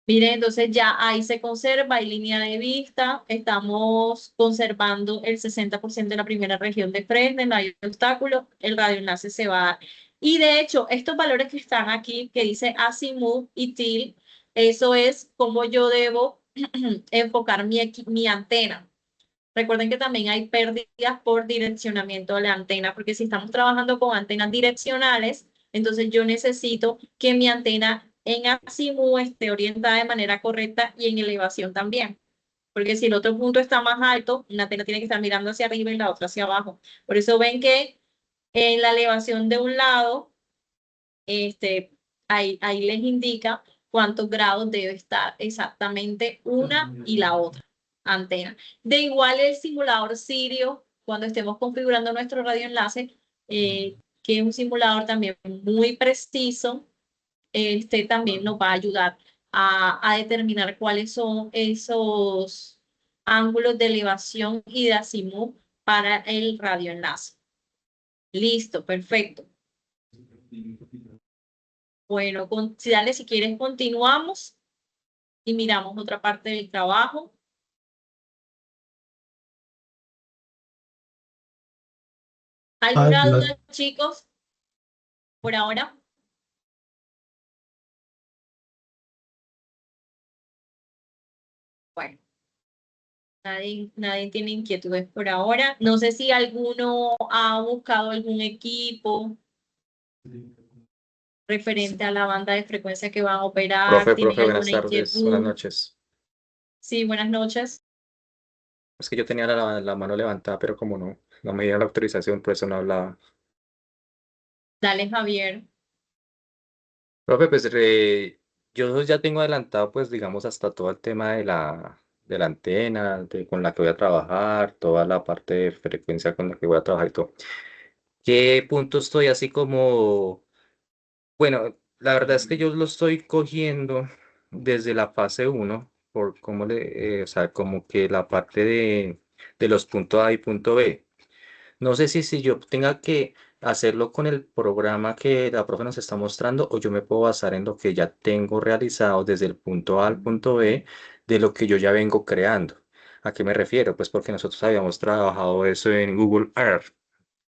Miren, entonces ya ahí se conserva, hay línea de vista, estamos conservando el 60% de la primera región de Fresnel, no hay obstáculo, el radioenlace se va a dar. Y de hecho, estos valores que están aquí, que dice Azimuth y TIL, eso es como yo debo enfocar mi antena. Recuerden que también hay pérdidas por direccionamiento de la antena, porque si estamos trabajando con antenas direccionales, entonces yo necesito que mi antena en azimut esté orientada de manera correcta y en elevación también. Porque si el otro punto está más alto, una antena tiene que estar mirando hacia arriba y la otra hacia abajo. Por eso ven que en la elevación de un lado, ahí les indica cuántos grados debe estar exactamente una y la otra antena. De igual el simulador Sirio, cuando estemos configurando nuestro radioenlace, que es un simulador también muy preciso, también nos va a ayudar a determinar cuáles son esos ángulos de elevación y de azimut para el radioenlace. Listo, perfecto. Bueno, dale, si quieres continuamos y miramos otra parte del trabajo. ¿Alguna duda, chicos, por ahora? Bueno, nadie tiene inquietudes por ahora. No sé si alguno ha buscado algún equipo referente a la banda de frecuencia que van a operar. ¿Tienen Profe, buenas alguna tardes, buenas inquietud? noches. Sí, buenas noches. Es que yo tenía la mano levantada, pero como no me dieron la autorización, por eso no hablaba. Dale, Javier. Profe, pues yo ya tengo adelantado, pues digamos, hasta todo el tema de la antena, con la que voy a trabajar, toda la parte de frecuencia con la que voy a trabajar y todo. ¿Qué punto estoy así como? Bueno, la verdad es que yo lo estoy cogiendo desde la fase uno por cómo o sea, como que la parte de los puntos A y punto B. No sé si yo tenga que hacerlo con el programa que la profe nos está mostrando o yo me puedo basar en lo que ya tengo realizado desde el punto A al punto B de lo que yo ya vengo creando. ¿A qué me refiero? Pues porque nosotros habíamos trabajado eso en Google Earth.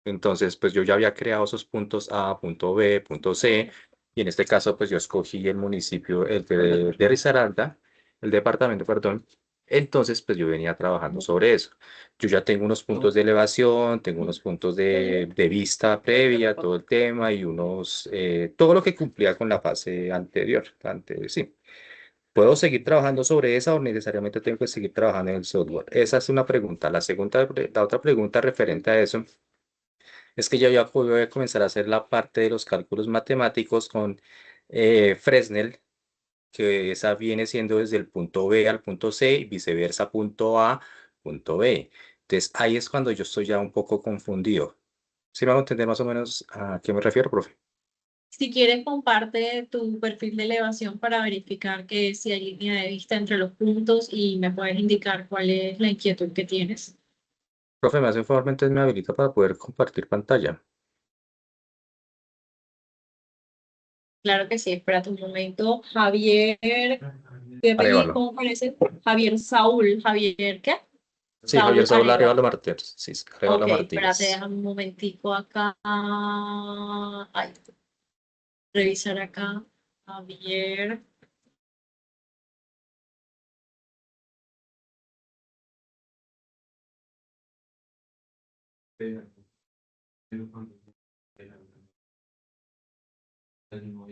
Entonces, pues yo ya había creado esos puntos A, punto B, punto C, y en este caso, pues yo escogí el municipio, el de Risaralda, el departamento, perdón. Entonces, pues yo venía trabajando sobre eso. Yo ya tengo unos puntos de elevación, tengo unos puntos de vista previa, todo el tema y todo lo que cumplía con la fase anterior. Sí. ¿Puedo seguir trabajando sobre esa o necesariamente tengo que seguir trabajando en el software? Esa es una pregunta. La otra pregunta referente a eso es que yo ya pude comenzar a hacer la parte de los cálculos matemáticos con Fresnel, que esa viene siendo desde el punto B al punto C y viceversa, punto A, punto B. Entonces, ahí es cuando yo estoy ya un poco confundido. ¿Sí me hago entender más o menos a qué me refiero, profe? Si quieres, comparte tu perfil de elevación para verificar que si hay línea de vista entre los puntos y me puedes indicar cuál es la inquietud que tienes. Profe, me hace un favor, entonces me habilita para poder compartir pantalla. Claro que sí, espérate un momento. Javier, Arevalo. ¿cómo parece? Javier Saúl, Javier, ¿qué? Sí, Javier Saúl Saúl Arevalo. Arevalo Martínez. Sí, Ok, Arevalo espérate, Martínez. déjame un momentico acá. Ay, revisar acá. Javier.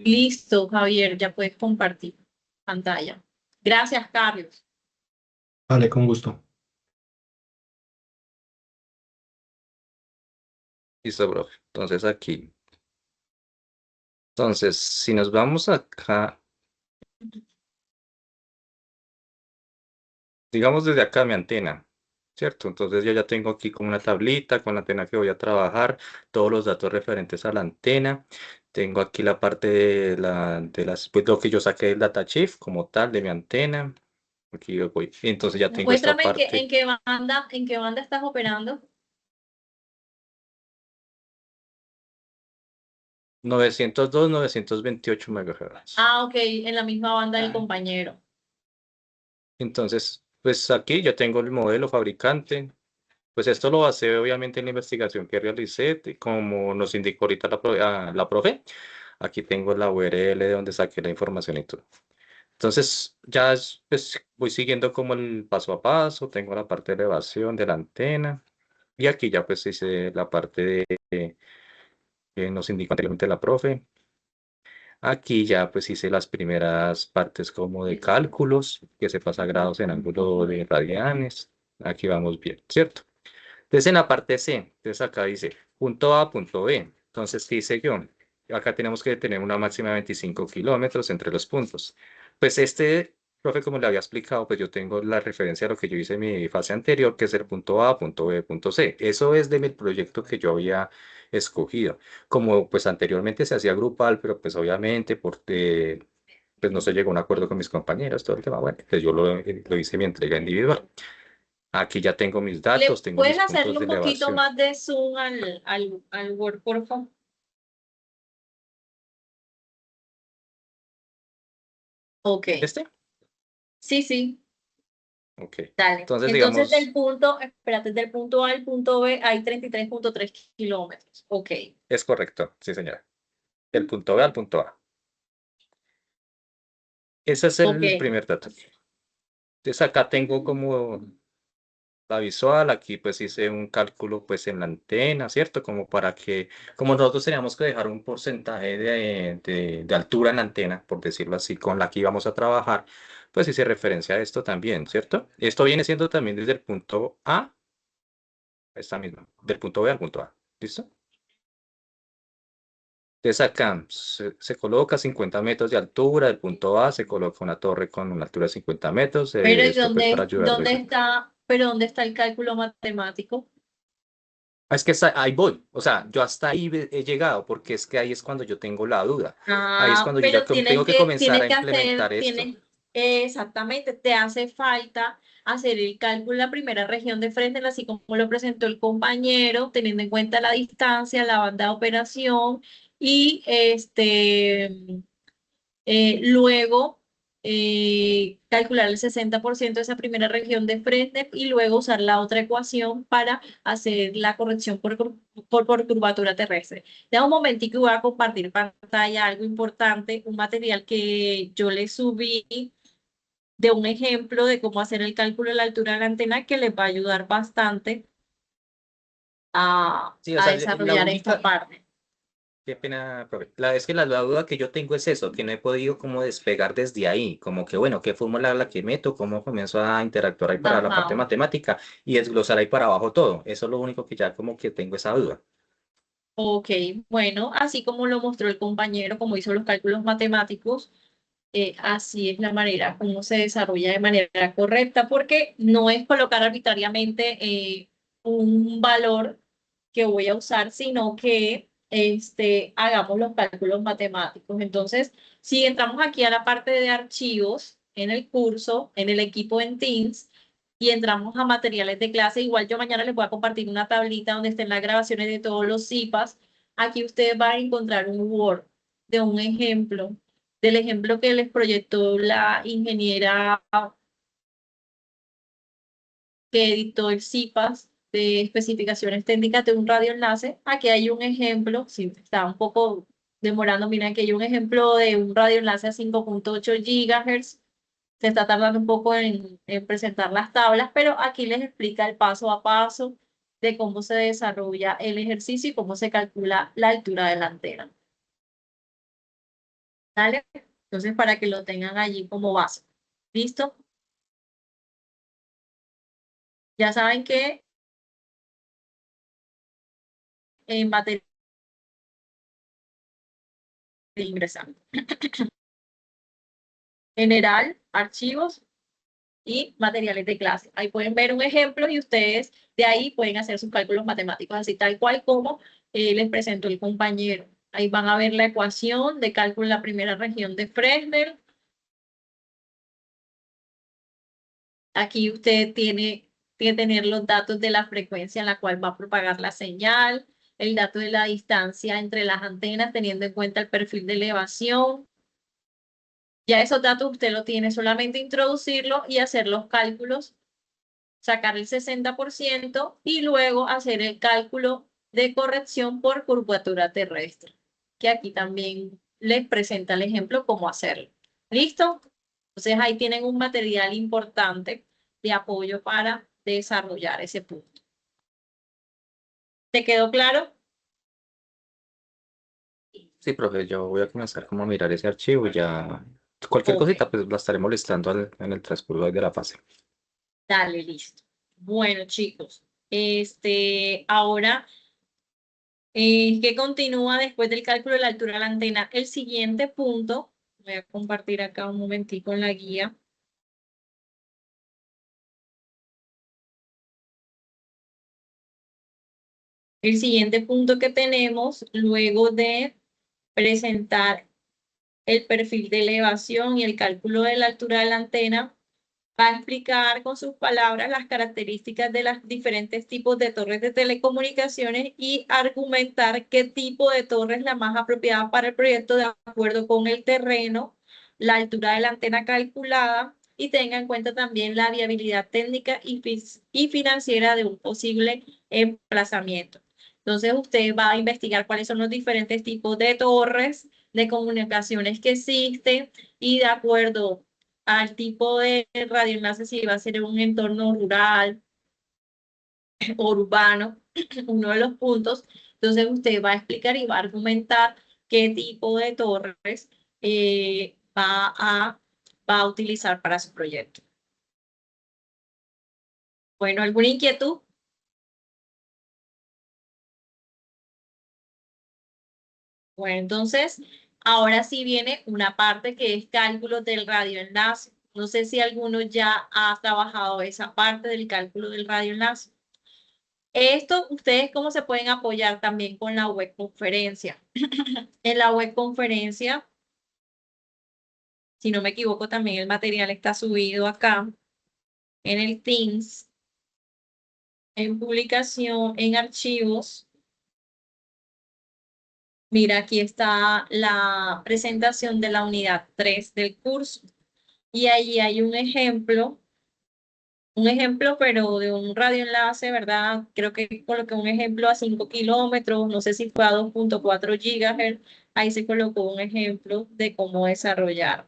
Listo, Javier, ya puedes compartir pantalla. Gracias, Carlos. Vale, con gusto. Listo, profe. Entonces aquí. Entonces, si nos vamos acá, digamos desde acá mi antena, ¿cierto? Entonces yo ya tengo aquí como una tablita con la antena que voy a trabajar, todos los datos referentes a la antena. Tengo aquí la parte pues lo que yo saqué del datasheet como tal de mi antena. Aquí yo voy. Entonces ya tengo esta Muéstrame en parte. qué banda estás operando. 902, 928 MHz. Ah, ok, en la misma banda del compañero. Entonces, pues aquí ya tengo el modelo fabricante. Pues esto lo basé obviamente en la investigación que realicé, como nos indicó ahorita la profe. Aquí tengo la URL de donde saqué la información y todo. Entonces, pues, voy siguiendo como el paso a paso. Tengo la parte de elevación de la antena. Y aquí ya pues hice la parte que nos indicó anteriormente la profe. Aquí ya pues hice las primeras partes como de cálculos, que se pasa a grados en ángulo de radianes. Aquí vamos bien, ¿cierto? Entonces en la parte C, entonces acá dice punto A, punto B. Entonces, ¿qué hice yo? Acá tenemos que tener una máxima de 25 kilómetros entre los puntos. Pues profe, como le había explicado, pues yo tengo la referencia a lo que yo hice en mi fase anterior, que es el punto A, punto B, punto C. Eso es de mi proyecto que yo había escogido. Como pues anteriormente se hacía grupal, pero pues obviamente porque pues no se llegó a un acuerdo con mis compañeros, todo el tema, bueno, pues yo lo hice mi entrega individual. Aquí ya tengo mis datos, ¿Le tengo puedes mis puntos hacerle de un poquito elevación. más de zoom al Word, por favor? Ok, ¿Este? sí, sí, Ok. dale. Entonces, Entonces, digamos, del punto A al punto B hay 33.3 kilómetros. Ok. es correcto, sí, señora. Del punto B al punto A. Ese es Ok, el primer dato. Entonces, acá tengo como la visual, aquí pues hice un cálculo pues en la antena, ¿cierto? Como para que, como nosotros teníamos que dejar un porcentaje de altura en la antena, por decirlo así, con la que íbamos a trabajar, pues hice referencia a esto también, ¿cierto? Esto viene siendo también desde el punto A, esta misma, del punto B al punto A, ¿listo? Entonces acá se coloca 50 metros de altura, del punto A se coloca una torre con una altura de 50 metros, pero ¿y esto pues para ayudar dónde desde... está, pero dónde está el cálculo matemático? Es que ahí voy, o sea, yo hasta ahí he llegado, porque es que ahí es cuando yo tengo la duda. Ahí es Ah, cuando yo ya pero tengo que comenzar tienes a que hacer, implementar esto. exactamente, te hace falta hacer el cálculo en la primera región de frente, así como lo presentó el compañero, teniendo en cuenta la distancia, la banda de operación y luego calcular el 60% de esa primera región de frente y luego usar la otra ecuación para hacer la corrección por curvatura terrestre. Da un momentico y voy a compartir pantalla, algo importante, un material que yo le subí de un ejemplo de cómo hacer el cálculo de la altura de la antena que les va a ayudar bastante Sí, o a sea, la desarrollar esta única, parte. qué pena, profe. Es que la duda que yo tengo es eso, que no he podido como despegar desde ahí, como que bueno, qué fórmula es la que meto, cómo comienzo a interactuar ahí para la parte Ajá. matemática y desglosar ahí para abajo todo. Eso es lo único que ya como que tengo esa duda. Ok, bueno, así como lo mostró el compañero, como hizo los cálculos matemáticos, así es la manera como se desarrolla de manera correcta, porque no es colocar arbitrariamente un valor que voy a usar, sino que hagamos los cálculos matemáticos. Entonces, si entramos aquí a la parte de archivos en el curso, en el equipo en Teams, y entramos a materiales de clase, igual yo mañana les voy a compartir una tablita donde estén las grabaciones de todos los CIPAs. Aquí ustedes van a encontrar un Word de un ejemplo, del ejemplo que les proyectó la ingeniera que editó el CIPAS de especificaciones técnicas de un radioenlace. Aquí hay un ejemplo, si está un poco demorando, miren, aquí hay un ejemplo de un radioenlace a 5.8 GHz. Se está tardando un poco en presentar las tablas, pero aquí les explica el paso a paso de cómo se desarrolla el ejercicio y cómo se calcula la altura de la antena. ¿Vale? Entonces, para que lo tengan allí como base. ¿Listo? Ya saben que en materia de ingresar. General, archivos y materiales de clase. Ahí pueden ver un ejemplo y ustedes de ahí pueden hacer sus cálculos matemáticos, así tal cual como les presentó el compañero. Ahí van a ver la ecuación de cálculo de la primera región de Fresnel. Aquí usted tiene que tener los datos de la frecuencia en la cual va a propagar la señal, el dato de la distancia entre las antenas, teniendo en cuenta el perfil de elevación. Ya esos datos usted lo tiene, solamente introducirlo y hacer los cálculos, sacar el 60% y luego hacer el cálculo de corrección por curvatura terrestre, que aquí también les presenta el ejemplo cómo hacerlo. ¿Listo? Entonces ahí tienen un material importante de apoyo para desarrollar ese punto. ¿Te quedó claro? Sí, profe, yo voy a comenzar como a mirar ese archivo y ya cualquier Ok, cosita pues la estaré molestando en el transcurso de la fase. dale, listo. Bueno, chicos, ahora, ¿qué continúa después del cálculo de la altura de la antena? El siguiente punto, voy a compartir acá un momentico en la guía. El siguiente punto que tenemos, luego de presentar el perfil de elevación y el cálculo de la altura de la antena, va a explicar con sus palabras las características de los diferentes tipos de torres de telecomunicaciones y argumentar qué tipo de torre es la más apropiada para el proyecto de acuerdo con el terreno, la altura de la antena calculada y tenga en cuenta también la viabilidad técnica y financiera de un posible emplazamiento. Entonces usted va a investigar cuáles son los diferentes tipos de torres de comunicaciones que existen y de acuerdo al tipo de radioenlace, si va a ser en un entorno rural o urbano, uno de los puntos. Entonces usted va a explicar y va a argumentar qué tipo de torres va a utilizar para su proyecto. Bueno, ¿alguna inquietud? Bueno, entonces, ahora sí viene una parte que es cálculo del radioenlace. No sé si alguno ya ha trabajado esa parte del cálculo del radioenlace. Esto, ustedes cómo se pueden apoyar también con la web conferencia. En la web conferencia, si no me equivoco, también el material está subido acá en el Teams, en publicación, en archivos. Mira, aquí está la presentación de la unidad 3 del curso. Y ahí hay un ejemplo, pero de un radioenlace, ¿verdad? Creo que coloqué un ejemplo a 5 kilómetros, no sé si fue a 2.4 GHz. Ahí se colocó un ejemplo de cómo desarrollar,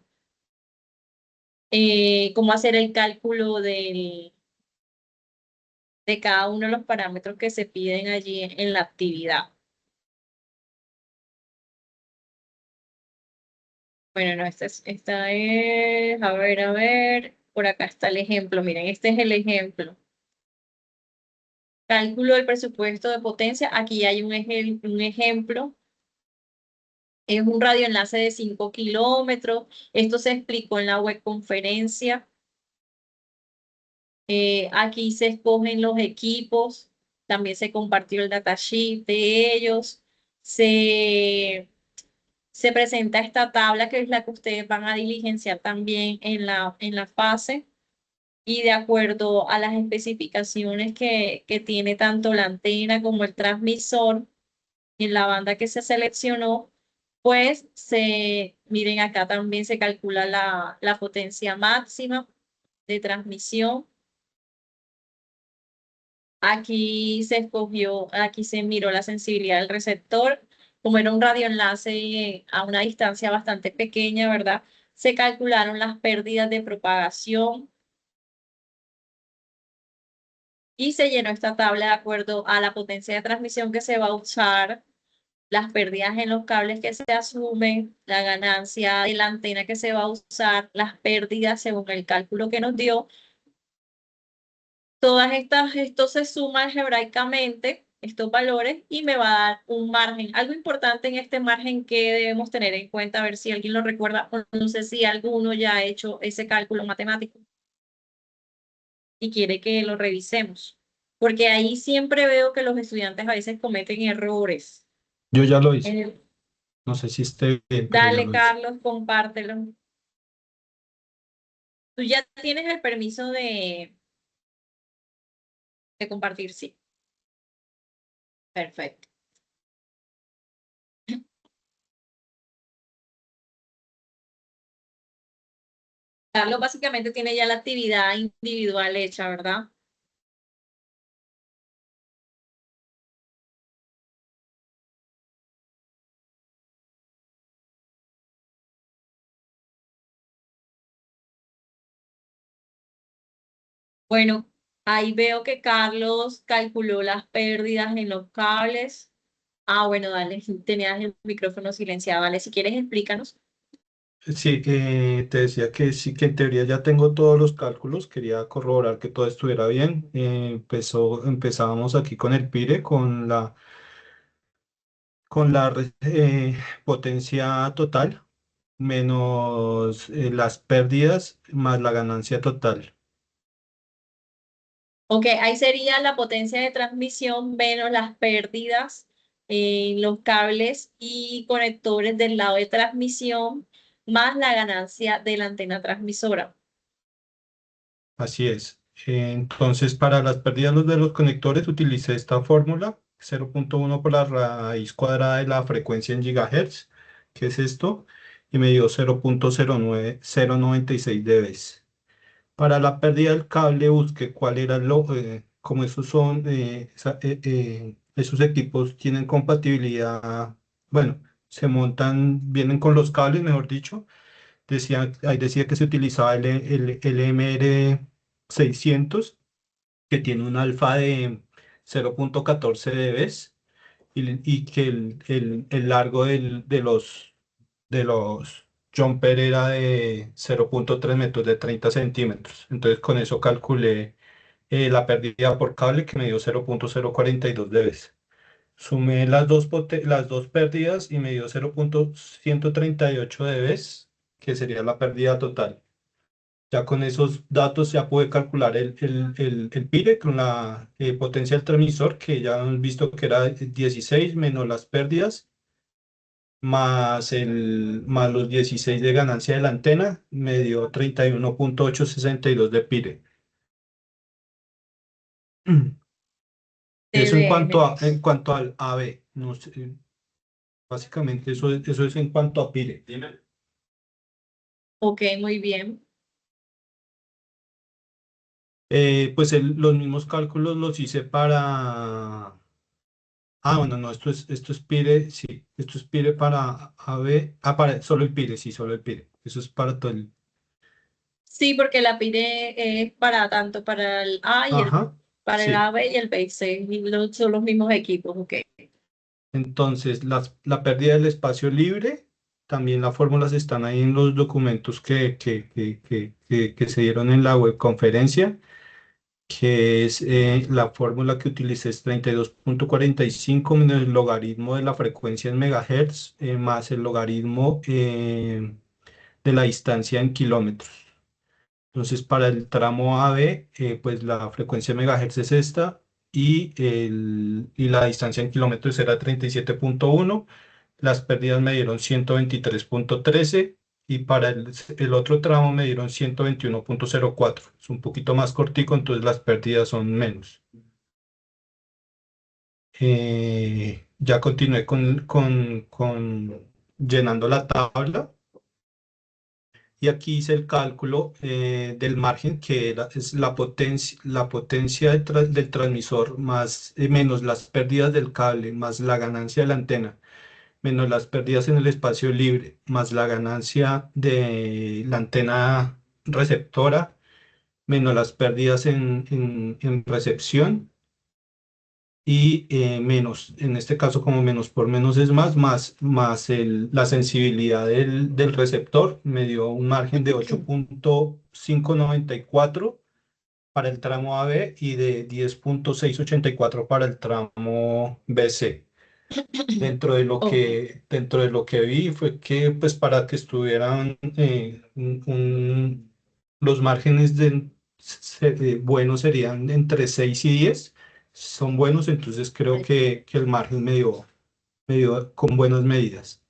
cómo hacer el cálculo de cada uno de los parámetros que se piden allí en la actividad. Bueno, no, a ver, por acá está el ejemplo, miren, este es el ejemplo. Cálculo del presupuesto de potencia, aquí hay un ejemplo Es un radioenlace de 5 kilómetros. Esto se explicó en la webconferencia. Aquí se escogen los equipos. También se compartió el datasheet de ellos. Se presenta esta tabla que es la que ustedes van a diligenciar también en la fase y de acuerdo a las especificaciones que tiene tanto la antena como el transmisor en la banda que se seleccionó, pues miren acá también se calcula la potencia máxima de transmisión. Aquí se miró la sensibilidad del receptor. Como era un radioenlace a una distancia bastante pequeña, ¿verdad? Se calcularon las pérdidas de propagación y se llenó esta tabla de acuerdo a la potencia de transmisión que se va a usar, las pérdidas en los cables que se asumen, la ganancia de la antena que se va a usar, las pérdidas según el cálculo que nos dio. Esto se suma algebraicamente, estos valores, y me va a dar un margen. Algo importante en este margen que debemos tener en cuenta, a ver si alguien lo recuerda, o no sé si alguno ya ha hecho ese cálculo matemático y quiere que lo revisemos. Porque ahí siempre veo que los estudiantes a veces cometen errores. Yo ya lo En hice. el- No sé si esté bien, pero ya Dale, lo hice. Carlos, compártelo. Tú ya tienes el permiso de compartir, sí. Perfecto. Carlos básicamente tiene ya la actividad individual hecha, ¿verdad? Bueno, ahí veo que Carlos calculó las pérdidas en los cables. Ah, bueno, dale, tenías el micrófono silenciado. Dale, si quieres, explícanos. Sí, te decía que sí, que en teoría ya tengo todos los cálculos, quería corroborar que todo estuviera bien. Empezábamos aquí con el PIRE, con la potencia total, menos las pérdidas, más la ganancia total. Ok, ahí sería la potencia de transmisión menos las pérdidas en los cables y conectores del lado de transmisión, más la ganancia de la antena transmisora. Así es. Entonces, para las pérdidas de los conectores utilicé esta fórmula, 0,1 por la raíz cuadrada de la frecuencia en gigahertz, que es esto, y me dio 0,096 dB. Para la pérdida del cable busqué cuál era como esos son, esos equipos tienen compatibilidad, bueno, se montan, vienen con los cables, mejor dicho. Ahí decía que se utilizaba el MR600, que tiene un alfa de 0,14 dB y que el largo de los jumper era de 0,3 metros, de 30 centímetros. Entonces con eso calculé la pérdida por cable que me dio 0,042 dB. Sumé las dos pérdidas y me dio 0,138 dB, que sería la pérdida total. Ya con esos datos ya pude calcular el PIRE con la potencia del transmisor, que ya hemos visto que era 16 menos las pérdidas, más los 16 de ganancia de la antena, me dio 31,862 de PIRE. Eso TDM. en cuanto al AB. No sé, básicamente eso es en cuanto a PIRE. Dime. Ok, muy bien. Pues los mismos cálculos los hice para... Ah, bueno, no, esto es PIRE, sí, esto es PIRE para AB, para solo el PIRE, sí, solo el PIRE. Eso es para todo el... Sí, porque la PIRE es para tanto para el A y Ajá, para el sí. AB y el B6, y son los mismos equipos, ok. Entonces, la pérdida del espacio libre, también las fórmulas están ahí en los documentos que se dieron en la webconferencia. que es la fórmula que utilicé es 32.45 menos el logaritmo de la frecuencia en megahertz más el logaritmo de la distancia en kilómetros. Entonces, para el tramo AB, pues la frecuencia en megahertz es esta y la distancia en kilómetros era 37.1. Las pérdidas me dieron 123.13 y para el otro tramo me dieron 121.04. Es un poquito más cortico, entonces las pérdidas son menos. Ya continué con llenando la tabla. Y aquí hice el cálculo del margen, que es la potencia del transmisor más, menos las pérdidas del cable, más la ganancia de la antena, menos las pérdidas en el espacio libre, más la ganancia de la antena receptora, menos las pérdidas en recepción y menos, en este caso como menos por menos es más la sensibilidad del receptor me dio un margen de 8.594 para el tramo AB y de 10.684 para el tramo BC. Ok. Dentro de lo que vi fue que pues para que estuvieran los márgenes buenos serían entre 6 y 10 son buenos, entonces creo que el margen me dio con buenas medidas.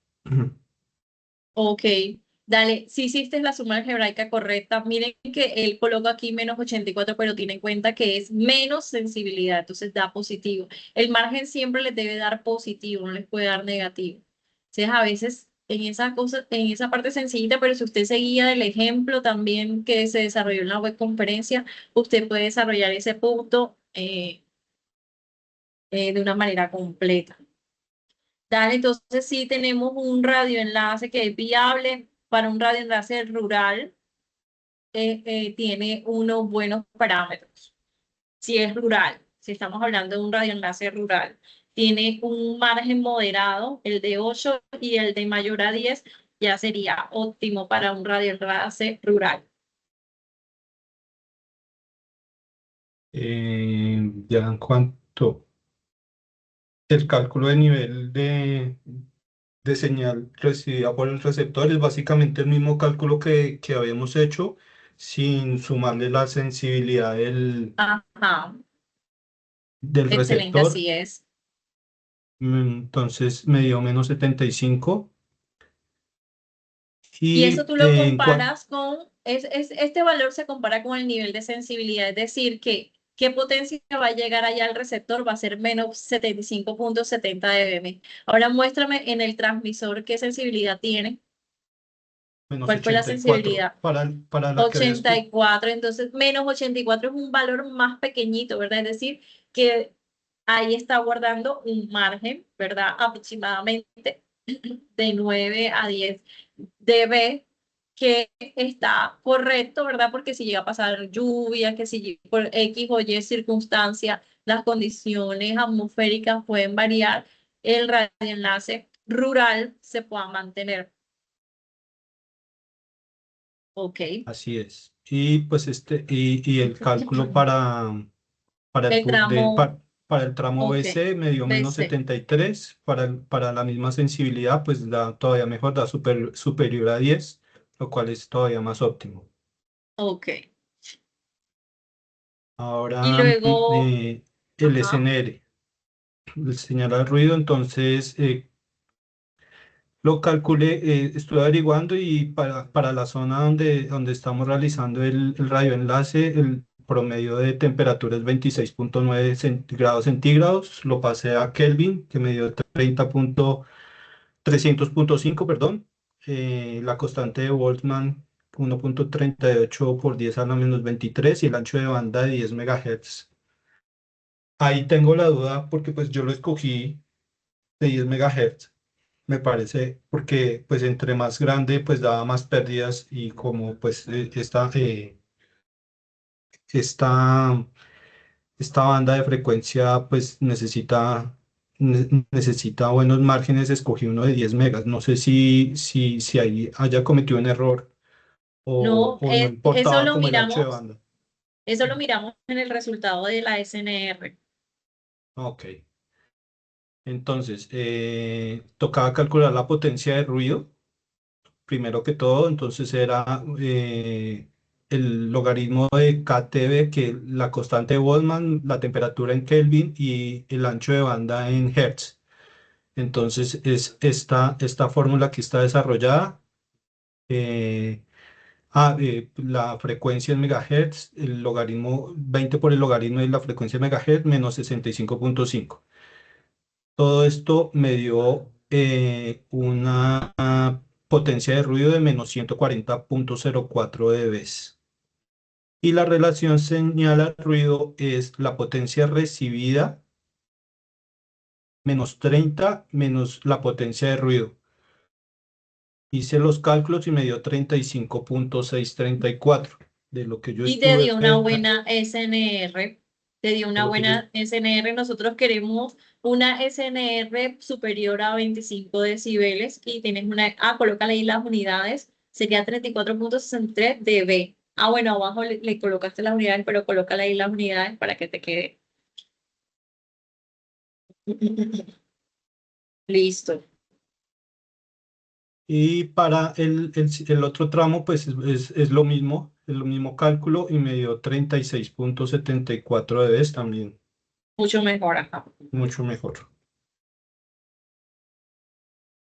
Ok, dale, si hiciste la suma algebraica correcta, miren que él coloca aquí menos 84, pero tiene en cuenta que es menos sensibilidad, entonces da positivo. El margen siempre les debe dar positivo, no les puede dar negativo. Entonces, a veces en esa cosa, en esa parte sencillita, pero si usted seguía del ejemplo también que se desarrolló en la web conferencia, usted puede desarrollar ese punto de una manera completa. Dale, entonces sí tenemos un radioenlace que es viable para un radioenlace rural, tiene unos buenos parámetros. Si es rural, si estamos hablando de un radioenlace rural, tiene un margen moderado, el de 8 y el de mayor a 10 ya sería óptimo para un radioenlace rural. Ya en cuanto el cálculo de nivel de señal recibida por el receptor es básicamente el mismo cálculo que habíamos hecho sin sumarle la sensibilidad Ajá, del excelente, receptor. así es. Entonces me dio menos 75. Y eso Y tú lo comparas con, este valor se compara con el nivel de sensibilidad, es decir, que qué potencia va a llegar allá al receptor va a ser menos 75.70 dB. Ahora muéstrame en el transmisor qué sensibilidad tiene. menos ¿Cuál fue la 84 sensibilidad? para la que habías 84, entonces menos 84 es un valor más pequeñito, ¿verdad? Es decir, que ahí está guardando un margen, ¿verdad? Aproximadamente de 9 a 10 dB, que está correcto, ¿verdad? Porque si llega a pasar lluvia, que si por X o Y circunstancia, las condiciones atmosféricas pueden variar, el radioenlace rural se pueda mantener. Ok. así es. Y pues y el cálculo para El tramo, para el tramo ok, BC me dio menos BC, 73, para la misma sensibilidad pues da todavía mejor, da superior a 10, lo cual es todavía más óptimo. ok. Y Ahora luego, el ajá, SNR, el señal al ruido, entonces lo calculé, estuve averiguando y para la zona donde estamos realizando el radioenlace, el promedio de temperatura es 26.9 grados centígrados. Lo pasé a Kelvin, que me dio 300.5, perdón. La constante de Boltzmann, 1.38 por 10 a la menos 23 y el ancho de banda de 10 megahertz. Ahí tengo la duda porque pues yo lo escogí de 10 megahertz me parece, porque pues entre más grande pues daba más pérdidas y como pues esta, esta banda de frecuencia pues necesita buenos márgenes, escogí uno de 10 megas. No sé si ahí haya cometido un error no, o no eso importaba lo como el ancho de miramos. banda. Eso lo miramos en el resultado de la SNR. Ok. Entonces, tocaba calcular la potencia de ruido, primero que todo, entonces era el logaritmo de KTB, que es la constante de Boltzmann, la temperatura en Kelvin y el ancho de banda en Hertz. Entonces, es esta fórmula que está desarrollada. eh, la frecuencia en megahertz, el logaritmo, 20 por el logaritmo de la frecuencia en megahertz menos 65.5. Todo esto me dio una potencia de ruido de menos 140.04 dB. Y la relación señal al ruido es la potencia recibida menos 30 menos la potencia de ruido. Hice los cálculos y me dio 35.634 de lo que yo Y te estuve, dio una buena SNR. Te dio de una lo que yo, buena SNR. Nosotros queremos una SNR superior a 25 decibeles y tienes una... Ah, colócale ahí las unidades. Sería 34.63 dB. Ah, bueno, abajo le colocaste las unidades, pero colócale ahí las unidades para que te quede. Listo. y para el otro tramo, pues es lo mismo, es lo mismo cálculo y me dio 36.74 dB también, Mucho mejor acá. mucho mejor.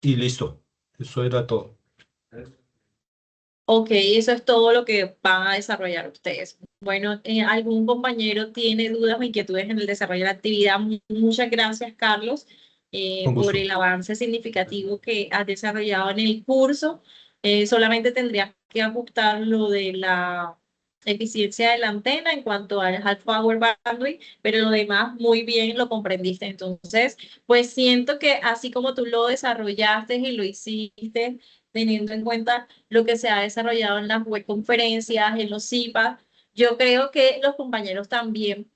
Y listo, eso era todo. Ok, eso es todo lo que van a desarrollar ustedes. Bueno, ¿algún compañero tiene dudas o inquietudes en el desarrollo de la actividad? Muchas gracias, Carlos, Con por gusto. el avance significativo que has desarrollado en el curso. Solamente tendrías que ajustar lo de la eficiencia de la antena en cuanto al half power bandwidth, pero lo demás muy bien lo comprendiste. Entonces, pues siento que así como tú lo desarrollaste y lo hiciste, teniendo en cuenta lo que se ha desarrollado en las web conferencias, en los CIPA. Yo creo que los compañeros también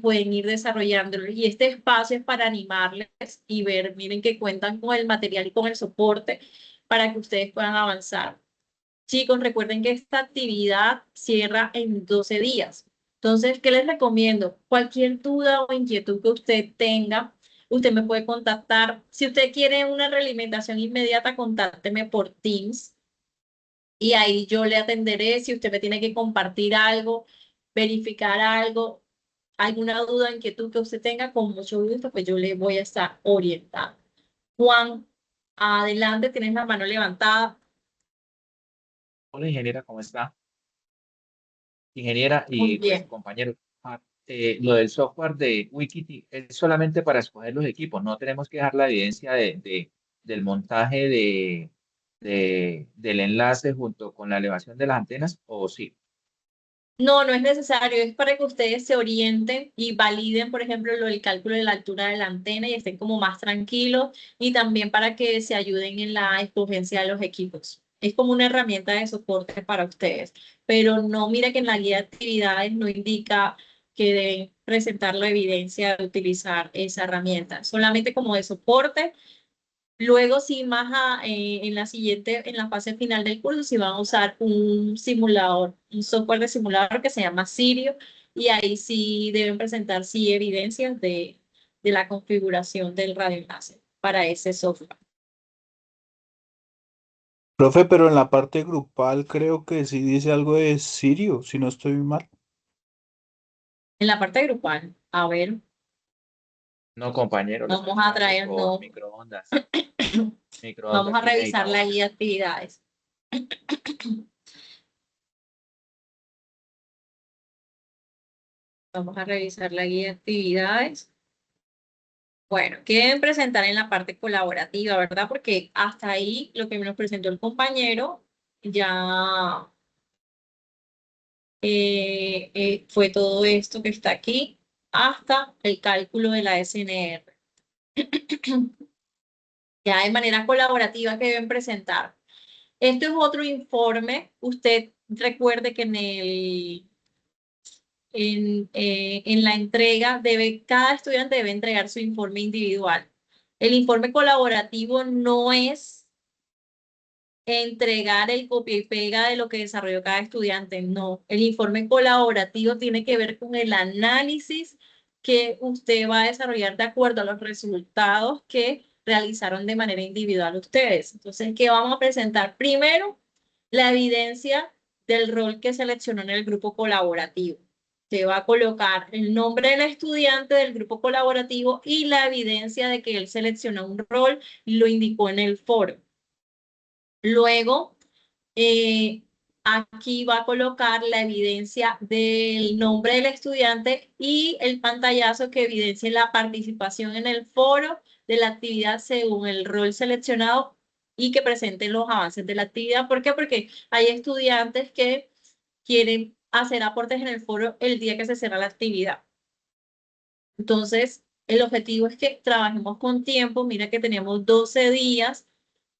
pueden ir desarrollándolo y este espacio es para animarles y ver, miren que cuentan con el material y con el soporte para que ustedes puedan avanzar. Chicos, recuerden que esta actividad cierra en 12 días. Entonces, ¿qué les recomiendo? Cualquier duda o inquietud que usted tenga, usted me puede contactar. Si usted quiere una realimentación inmediata, contácteme por Teams y ahí yo le atenderé. Si usted me tiene que compartir algo, verificar algo, alguna duda, inquietud que usted tenga, con mucho gusto, pues yo le voy a estar orientando. Juan, adelante, tienes la mano levantada. Hola, ingeniera, ¿cómo está? Ingeniera Muy y pues bien. compañeros, lo del software de Wikiti es solamente para escoger los equipos, no tenemos que dejar la evidencia del montaje del enlace junto con la elevación de las antenas, o sí. No, no es necesario, es para que ustedes se orienten y validen, por ejemplo, lo del cálculo de la altura de la antena y estén como más tranquilos y también para que se ayuden en la escogencia de los equipos. Es como una herramienta de soporte para ustedes, pero no, mira que en la guía de actividades no indica que deben presentar la evidencia de utilizar esa herramienta, solamente como de soporte. Luego, sí, en la siguiente, en la fase final del curso, sí van a usar un simulador, un software de simulador que se llama Sirio, y ahí sí deben presentar sí evidencias de la configuración del radioenlace para ese software. Profe, pero en la parte grupal creo que sí dice algo de Sirio, si no estoy mal. En la parte grupal, a ver, No, compañero, le estoy vamos a hablando traer, por no, microondas. vamos Microondas a que revisar necesitamos. la guía de actividades. Vamos a revisar la guía de actividades. Bueno, ¿qué deben presentar en la parte colaborativa, verdad? Porque hasta ahí lo que nos presentó el compañero ya fue todo esto que está aquí hasta el cálculo de la SNR. Ya de manera colaborativa que deben presentar. Esto es otro informe. Usted recuerde que en la entrega cada estudiante debe entregar su informe individual. El informe colaborativo no es entregar el copia y pega de lo que desarrolló cada estudiante. No, el informe colaborativo tiene que ver con el análisis que usted va a desarrollar de acuerdo a los resultados que realizaron de manera individual ustedes. Entonces, ¿qué vamos a presentar? Primero, la evidencia del rol que seleccionó en el grupo colaborativo. Se va a colocar el nombre del estudiante del grupo colaborativo y la evidencia de que él seleccionó un rol y lo indicó en el foro. Luego, aquí va a colocar la evidencia del nombre del estudiante y el pantallazo que evidencie la participación en el foro de la actividad según el rol seleccionado y que presenten los avances de la actividad. ¿Por qué? Porque hay estudiantes que quieren hacer aportes en el foro el día que se cierra la actividad. Entonces, el objetivo es que trabajemos con tiempo. Mira que tenemos 12 días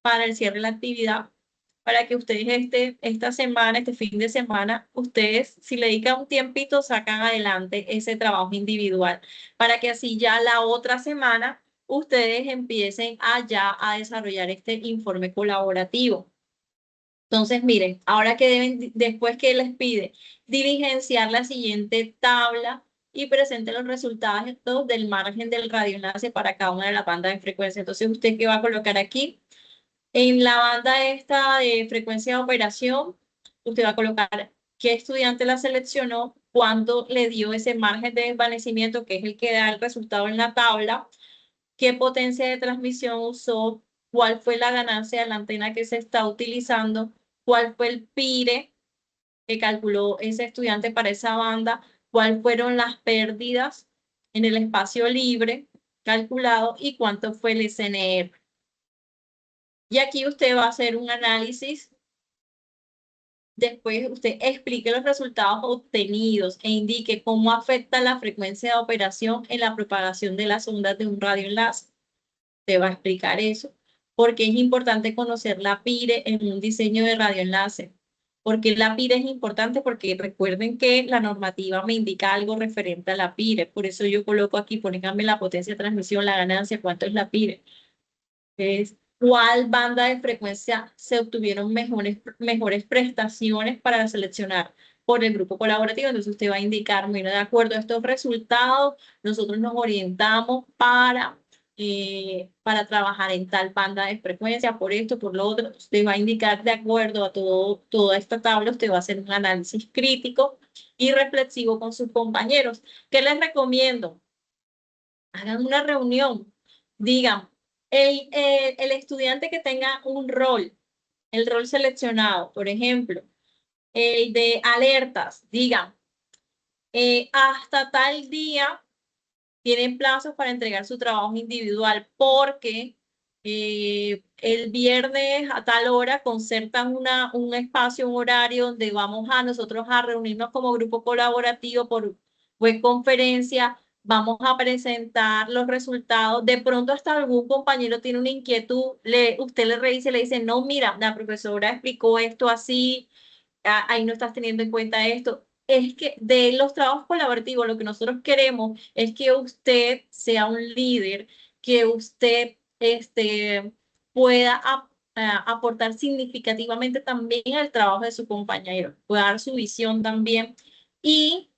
para el cierre de la actividad, para que ustedes esta semana, este fin de semana, ustedes, si le dedican un tiempito, sacan adelante ese trabajo individual, para que así ya la otra semana ustedes empiecen ya a desarrollar este informe colaborativo. Entonces, miren, ahora que deben, después que les pide diligenciar la siguiente tabla y presente los resultados del margen del radioenlace para cada una de las bandas de frecuencia. Entonces, ¿usted qué va a colocar aquí? En la banda esta de frecuencia de operación, usted va a colocar qué estudiante la seleccionó, cuánto le dio ese margen de desvanecimiento, que es el que da el resultado en la tabla, qué potencia de transmisión usó, cuál fue la ganancia de la antena que se está utilizando, cuál fue el PIRE que calculó ese estudiante para esa banda, cuáles fueron las pérdidas en el espacio libre calculado y cuánto fue el SNR. Y aquí usted va a hacer un análisis. Después usted explique los resultados obtenidos e indique cómo afecta la frecuencia de operación en la propagación de las ondas de un radioenlace. Te va a explicar eso. Porque es importante conocer la PIRE en un diseño de radioenlace. Porque la PIRE es importante porque recuerden que la normativa me indica algo referente a la PIRE. Por eso yo coloco aquí, pónganme la potencia de transmisión, la ganancia, cuánto es la PIRE. Es cuál banda de frecuencia se obtuvieron mejores prestaciones para seleccionar por el grupo colaborativo. Entonces usted va a indicar, mira, de acuerdo a estos resultados, nosotros nos orientamos para trabajar en tal banda de frecuencia, por esto, por lo otro. Usted va a indicar de acuerdo a toda esta tabla, usted va a hacer un análisis crítico y reflexivo con sus compañeros. ¿Qué les recomiendo? Hagan una reunión, digan, el estudiante que tenga un rol, el rol seleccionado, por ejemplo, el de alertas, digan, hasta tal día tienen plazos para entregar su trabajo individual porque el viernes a tal hora concertan un espacio, un horario donde vamos nosotros a reunirnos como grupo colaborativo por web conferencia, vamos a presentar los resultados. De pronto hasta algún compañero tiene una inquietud, usted le revisa y le dice, no, mira, la profesora explicó esto así, ahí no estás teniendo en cuenta esto. Es que de los trabajos colaborativos lo que nosotros queremos es que usted sea un líder, que usted pueda aportar significativamente también al trabajo de su compañero, pueda dar su visión también y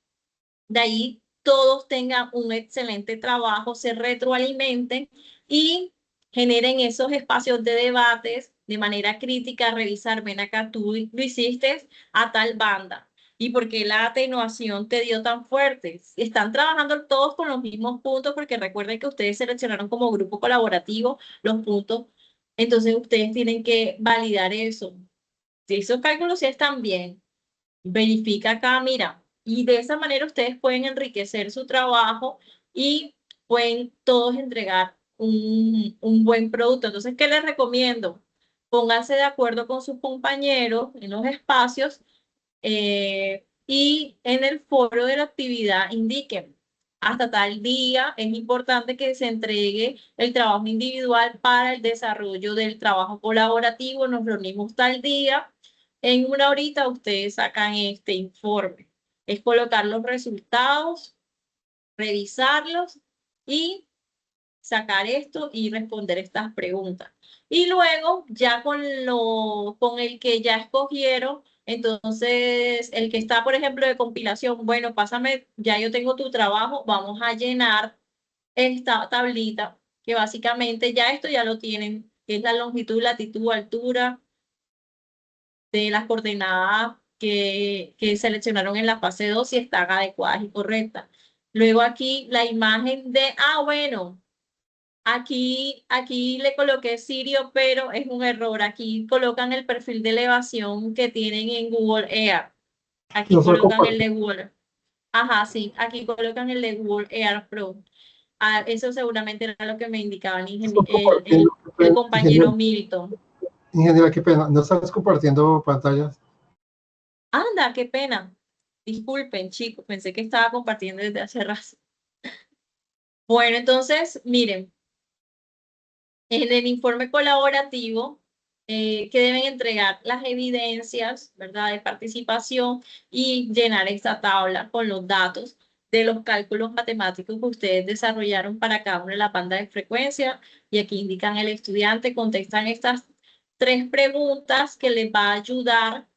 de ahí todos tengan un excelente trabajo, se retroalimenten y generen esos espacios de debates de manera crítica, revisar, ven acá, tú lo hiciste a tal banda. ¿Y por qué la atenuación te dio tan fuerte? Están trabajando todos con los mismos puntos porque recuerden que ustedes seleccionaron como grupo colaborativo los puntos. Entonces ustedes tienen que validar eso. Si esos cálculos sí están bien, verifica acá, mira, y de esa manera ustedes pueden enriquecer su trabajo y pueden todos entregar un buen producto. Entonces, ¿qué les recomiendo? Pónganse de acuerdo con sus compañeros en los espacios y en el foro de la actividad indiquen. Hasta tal día es importante que se entregue el trabajo individual para el desarrollo del trabajo colaborativo. Nos reunimos tal día. En una horita ustedes sacan este informe. Es colocar los resultados, revisarlos y sacar esto y responder estas preguntas. Y luego, ya con el que ya escogieron, entonces el que está, por ejemplo, de compilación, bueno, pásame, ya yo tengo tu trabajo, vamos a llenar esta tablita, que básicamente ya esto ya lo tienen, que es la longitud, latitud, altura de las coordenadas que seleccionaron en la fase 2 si están adecuadas y correctas. Luego aquí la imagen de, bueno, aquí le coloqué Sirio, pero es un error. Aquí colocan el perfil de elevación que tienen en Google Earth. Aquí No fue colocan el compartido. de Google. Ajá, sí, aquí colocan el de Google Earth Pro. Eso seguramente era lo que me indicaba Estás compartiendo, el compañero Milton. ingeniera, qué pena. No estás compartiendo pantallas. Anda, qué pena. Disculpen, chicos, pensé que estaba compartiendo desde hace rato. Bueno, entonces, miren, en el informe colaborativo que deben entregar las evidencias, ¿verdad?, de participación y llenar esta tabla con los datos de los cálculos matemáticos que ustedes desarrollaron para cada una de las bandas de frecuencia. Y aquí indican el estudiante, contestan estas 3 preguntas que les va a ayudar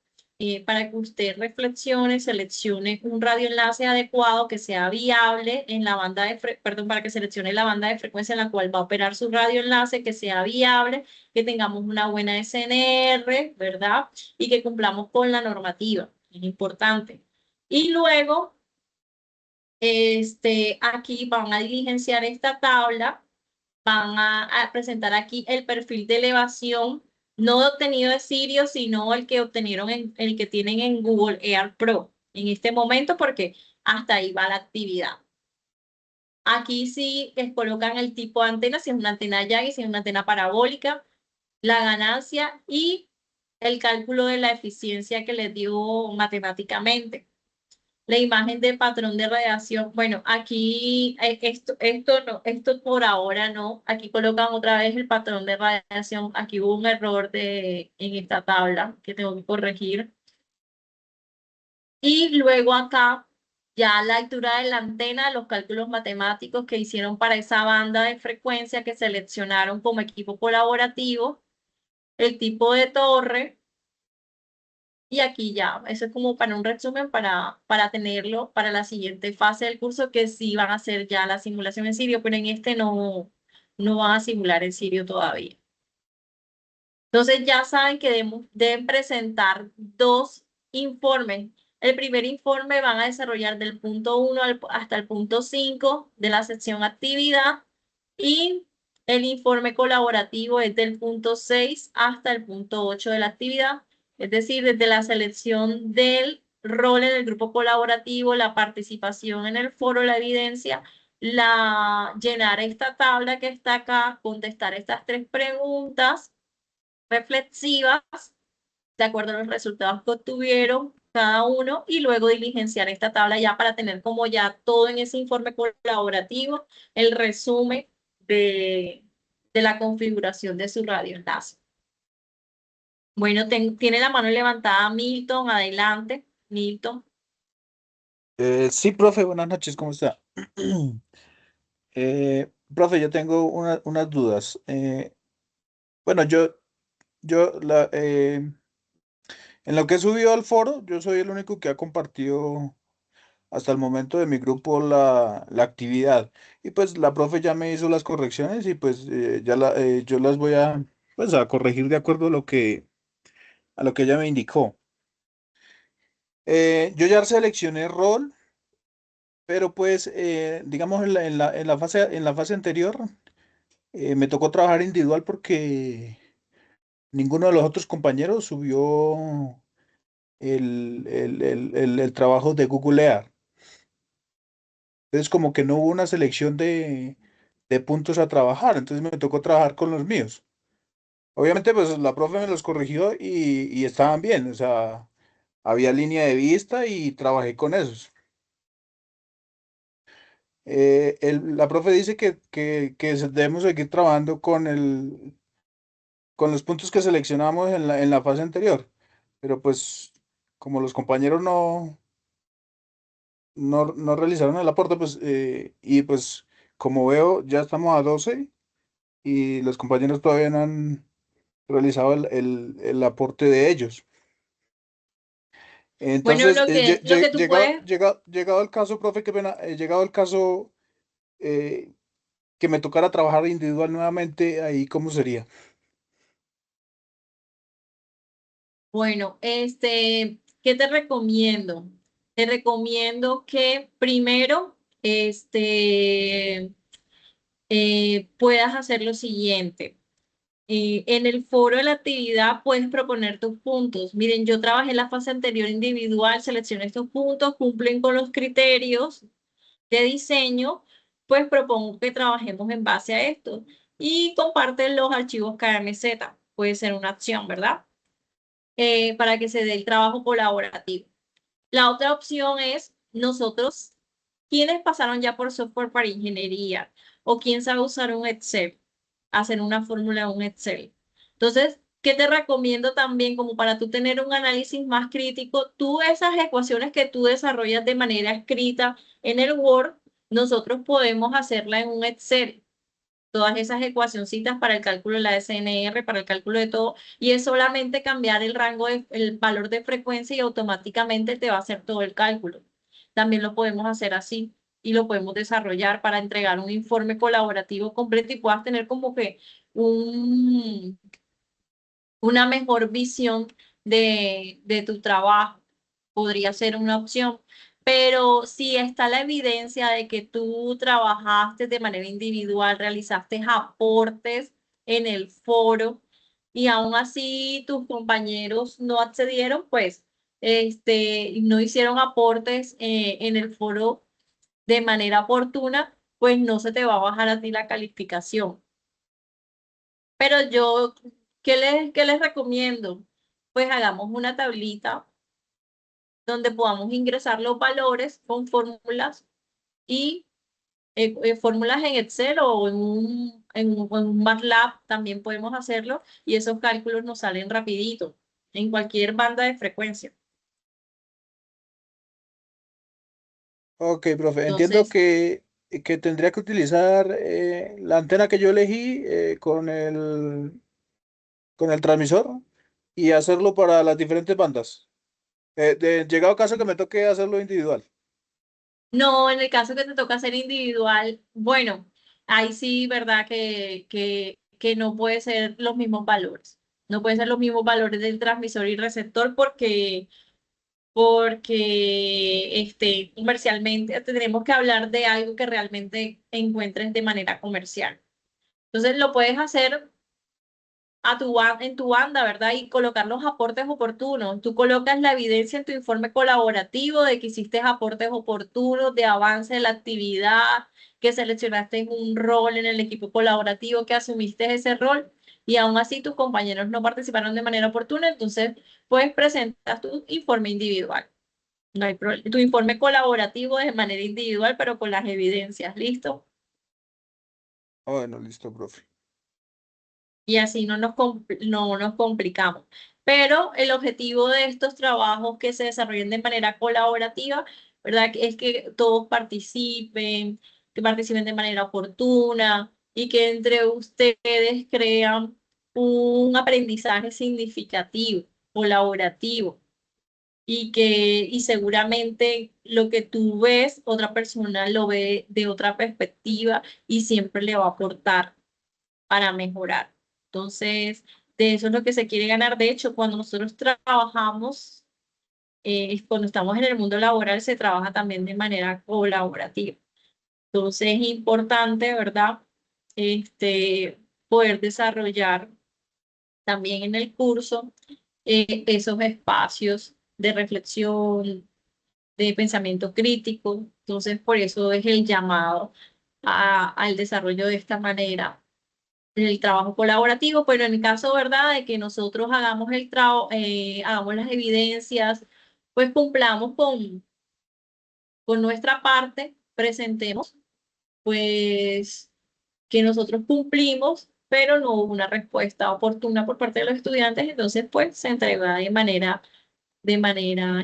para que usted reflexione, seleccione un radioenlace adecuado que sea viable en la banda de perdón, para que seleccione la banda de frecuencia en la cual va a operar su radioenlace, que sea viable, que tengamos una buena SNR, ¿verdad? Y que cumplamos con la normativa, es importante. Y luego, aquí van a diligenciar esta tabla, van a presentar aquí el perfil de elevación no obtenido de Sirio, sino el que obtenieron el que tienen en Google Earth Pro en este momento, porque hasta ahí va la actividad. Aquí sí les colocan el tipo de antena, si es una antena Yagi, si es una antena parabólica, la ganancia y el cálculo de la eficiencia que les dio matemáticamente. La imagen de patrón de radiación, bueno, aquí esto por ahora no, aquí colocan otra vez el patrón de radiación, aquí hubo un error en esta tabla que tengo que corregir. Y luego acá ya la altura de la antena, los cálculos matemáticos que hicieron para esa banda de frecuencia que seleccionaron como equipo colaborativo, el tipo de torre. Y aquí ya, eso es como para un resumen para tenerlo para la siguiente fase del curso, que sí van a hacer ya la simulación en Sirio, pero en este no van a simular en Sirio todavía. Entonces ya saben que deben presentar 2 informes. El primer informe van a desarrollar del punto 1 hasta el punto 5 de la sección actividad y el informe colaborativo es del punto 6 hasta el punto 8 de la actividad. Es decir, desde la selección del rol en el grupo colaborativo, la participación en el foro, la evidencia, llenar esta tabla que está acá, contestar estas 3 preguntas reflexivas de acuerdo a los resultados que obtuvieron cada uno y luego diligenciar esta tabla ya para tener como ya todo en ese informe colaborativo, el resumen de la configuración de su radioenlace. Bueno, tiene la mano levantada Milton, adelante, Milton. Sí, profe, buenas noches, ¿cómo está? Profe, yo tengo unas dudas. Bueno, en lo que he subido al foro, yo soy el único que ha compartido hasta el momento de mi grupo la actividad. Y pues la profe ya me hizo las correcciones y pues yo las voy pues, a corregir de acuerdo a lo que ella me indicó. Yo ya seleccioné rol, pero pues digamos en la fase anterior me tocó trabajar individual porque ninguno de los otros compañeros subió el trabajo de Google Earth. Entonces como que no hubo una selección de puntos a trabajar, entonces me tocó trabajar con los míos. Obviamente pues la profe me los corrigió y estaban bien, o sea, había línea de vista y trabajé con esos. La profe dice que debemos seguir trabajando con los puntos que seleccionamos en la fase anterior, pero pues como los compañeros no realizaron el aporte, pues y pues como veo, ya estamos a 12 y los compañeros todavía no han realizado el aporte de ellos. Bueno, Entonces, lo que tú puedes, llegado el caso, profe, qué pena, llegado el caso eh, que me tocara trabajar individual nuevamente, ahí cómo sería. bueno, ¿qué te recomiendo? Te recomiendo que primero, puedas hacer lo siguiente. En el foro de la actividad puedes proponer tus puntos. Miren, yo trabajé en la fase anterior individual, seleccioné estos puntos, cumplen con los criterios de diseño, pues propongo que trabajemos en base a esto y comparten los archivos KMZ. Puede ser una acción, ¿verdad? Para que se dé el trabajo colaborativo. La otra opción es nosotros, quienes pasaron ya por software para ingeniería o quién sabe usar un Excel, hacer una fórmula en un Excel. Entonces, ¿qué te recomiendo también como para tú tener un análisis más crítico? Tú esas ecuaciones que tú desarrollas de manera escrita en el Word, nosotros podemos hacerla en un Excel. Todas esas ecuacioncitas para el cálculo de la SNR, para el cálculo de todo, y es solamente cambiar el rango, el valor de frecuencia y automáticamente te va a hacer todo el cálculo. También lo podemos hacer así y lo podemos desarrollar para entregar un informe colaborativo completo y puedas tener como que un, una mejor visión de tu trabajo. Podría ser una opción. Pero si está la evidencia de que tú trabajaste de manera individual, realizaste aportes en el foro y aún así tus compañeros no accedieron, pues no hicieron aportes en el foro de manera oportuna, pues no se te va a bajar a ti la calificación. Pero yo, ¿qué les recomiendo? Pues hagamos una tablita donde podamos ingresar los valores con fórmulas y fórmulas en Excel o en un MATLAB también podemos hacerlo y esos cálculos nos salen rapidito en cualquier banda de frecuencia. Ok, profe, entiendo Entonces, que tendría que utilizar la antena que yo elegí con el transmisor y hacerlo para las diferentes bandas. Llegado caso que me toque hacerlo individual. no, en el caso que te toca hacer individual, bueno, ahí sí, ¿verdad? Que no puede ser los mismos valores. No pueden ser los mismos valores del transmisor y receptor porque comercialmente tendremos que hablar de algo que realmente encuentres de manera comercial. Entonces lo puedes hacer en tu banda, ¿verdad? Y colocar los aportes oportunos. Tú colocas la evidencia en tu informe colaborativo de que hiciste aportes oportunos, de avance de la actividad, que seleccionaste un rol en el equipo colaborativo, que asumiste ese rol y aún así tus compañeros no participaron de manera oportuna, entonces pues presentas tu informe individual. No hay problema. Tu informe colaborativo de manera individual, pero con las evidencias, ¿listo? Bueno, listo, profe. Y así no nos complicamos. Pero el objetivo de estos trabajos que se desarrollen de manera colaborativa, ¿verdad? Es que todos participen, que participen de manera oportuna y que entre ustedes crean un aprendizaje significativo, colaborativo y seguramente lo que tú ves, otra persona lo ve de otra perspectiva y siempre le va a aportar para mejorar. Entonces, de eso es lo que se quiere ganar. De hecho, cuando nosotros trabajamos, cuando estamos en el mundo laboral, se trabaja también de manera colaborativa. Entonces, es importante, ¿verdad? Poder desarrollar también en el curso esos espacios de reflexión, de pensamiento crítico. Entonces, por eso es el llamado al desarrollo de esta manera el trabajo colaborativo, pero en el caso, ¿verdad?, de que nosotros hagamos hagamos las evidencias, pues cumplamos con nuestra parte, presentemos, pues, que nosotros cumplimos, pero no hubo una respuesta oportuna por parte de los estudiantes, entonces, pues, se entrega de manera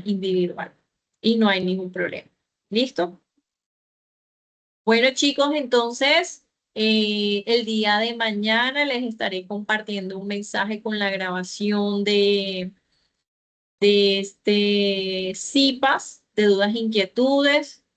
individual y no hay ningún problema. ¿Listo? Bueno, chicos, entonces el día de mañana les estaré compartiendo un mensaje con la grabación de este CIPAS, de dudas e inquietudes.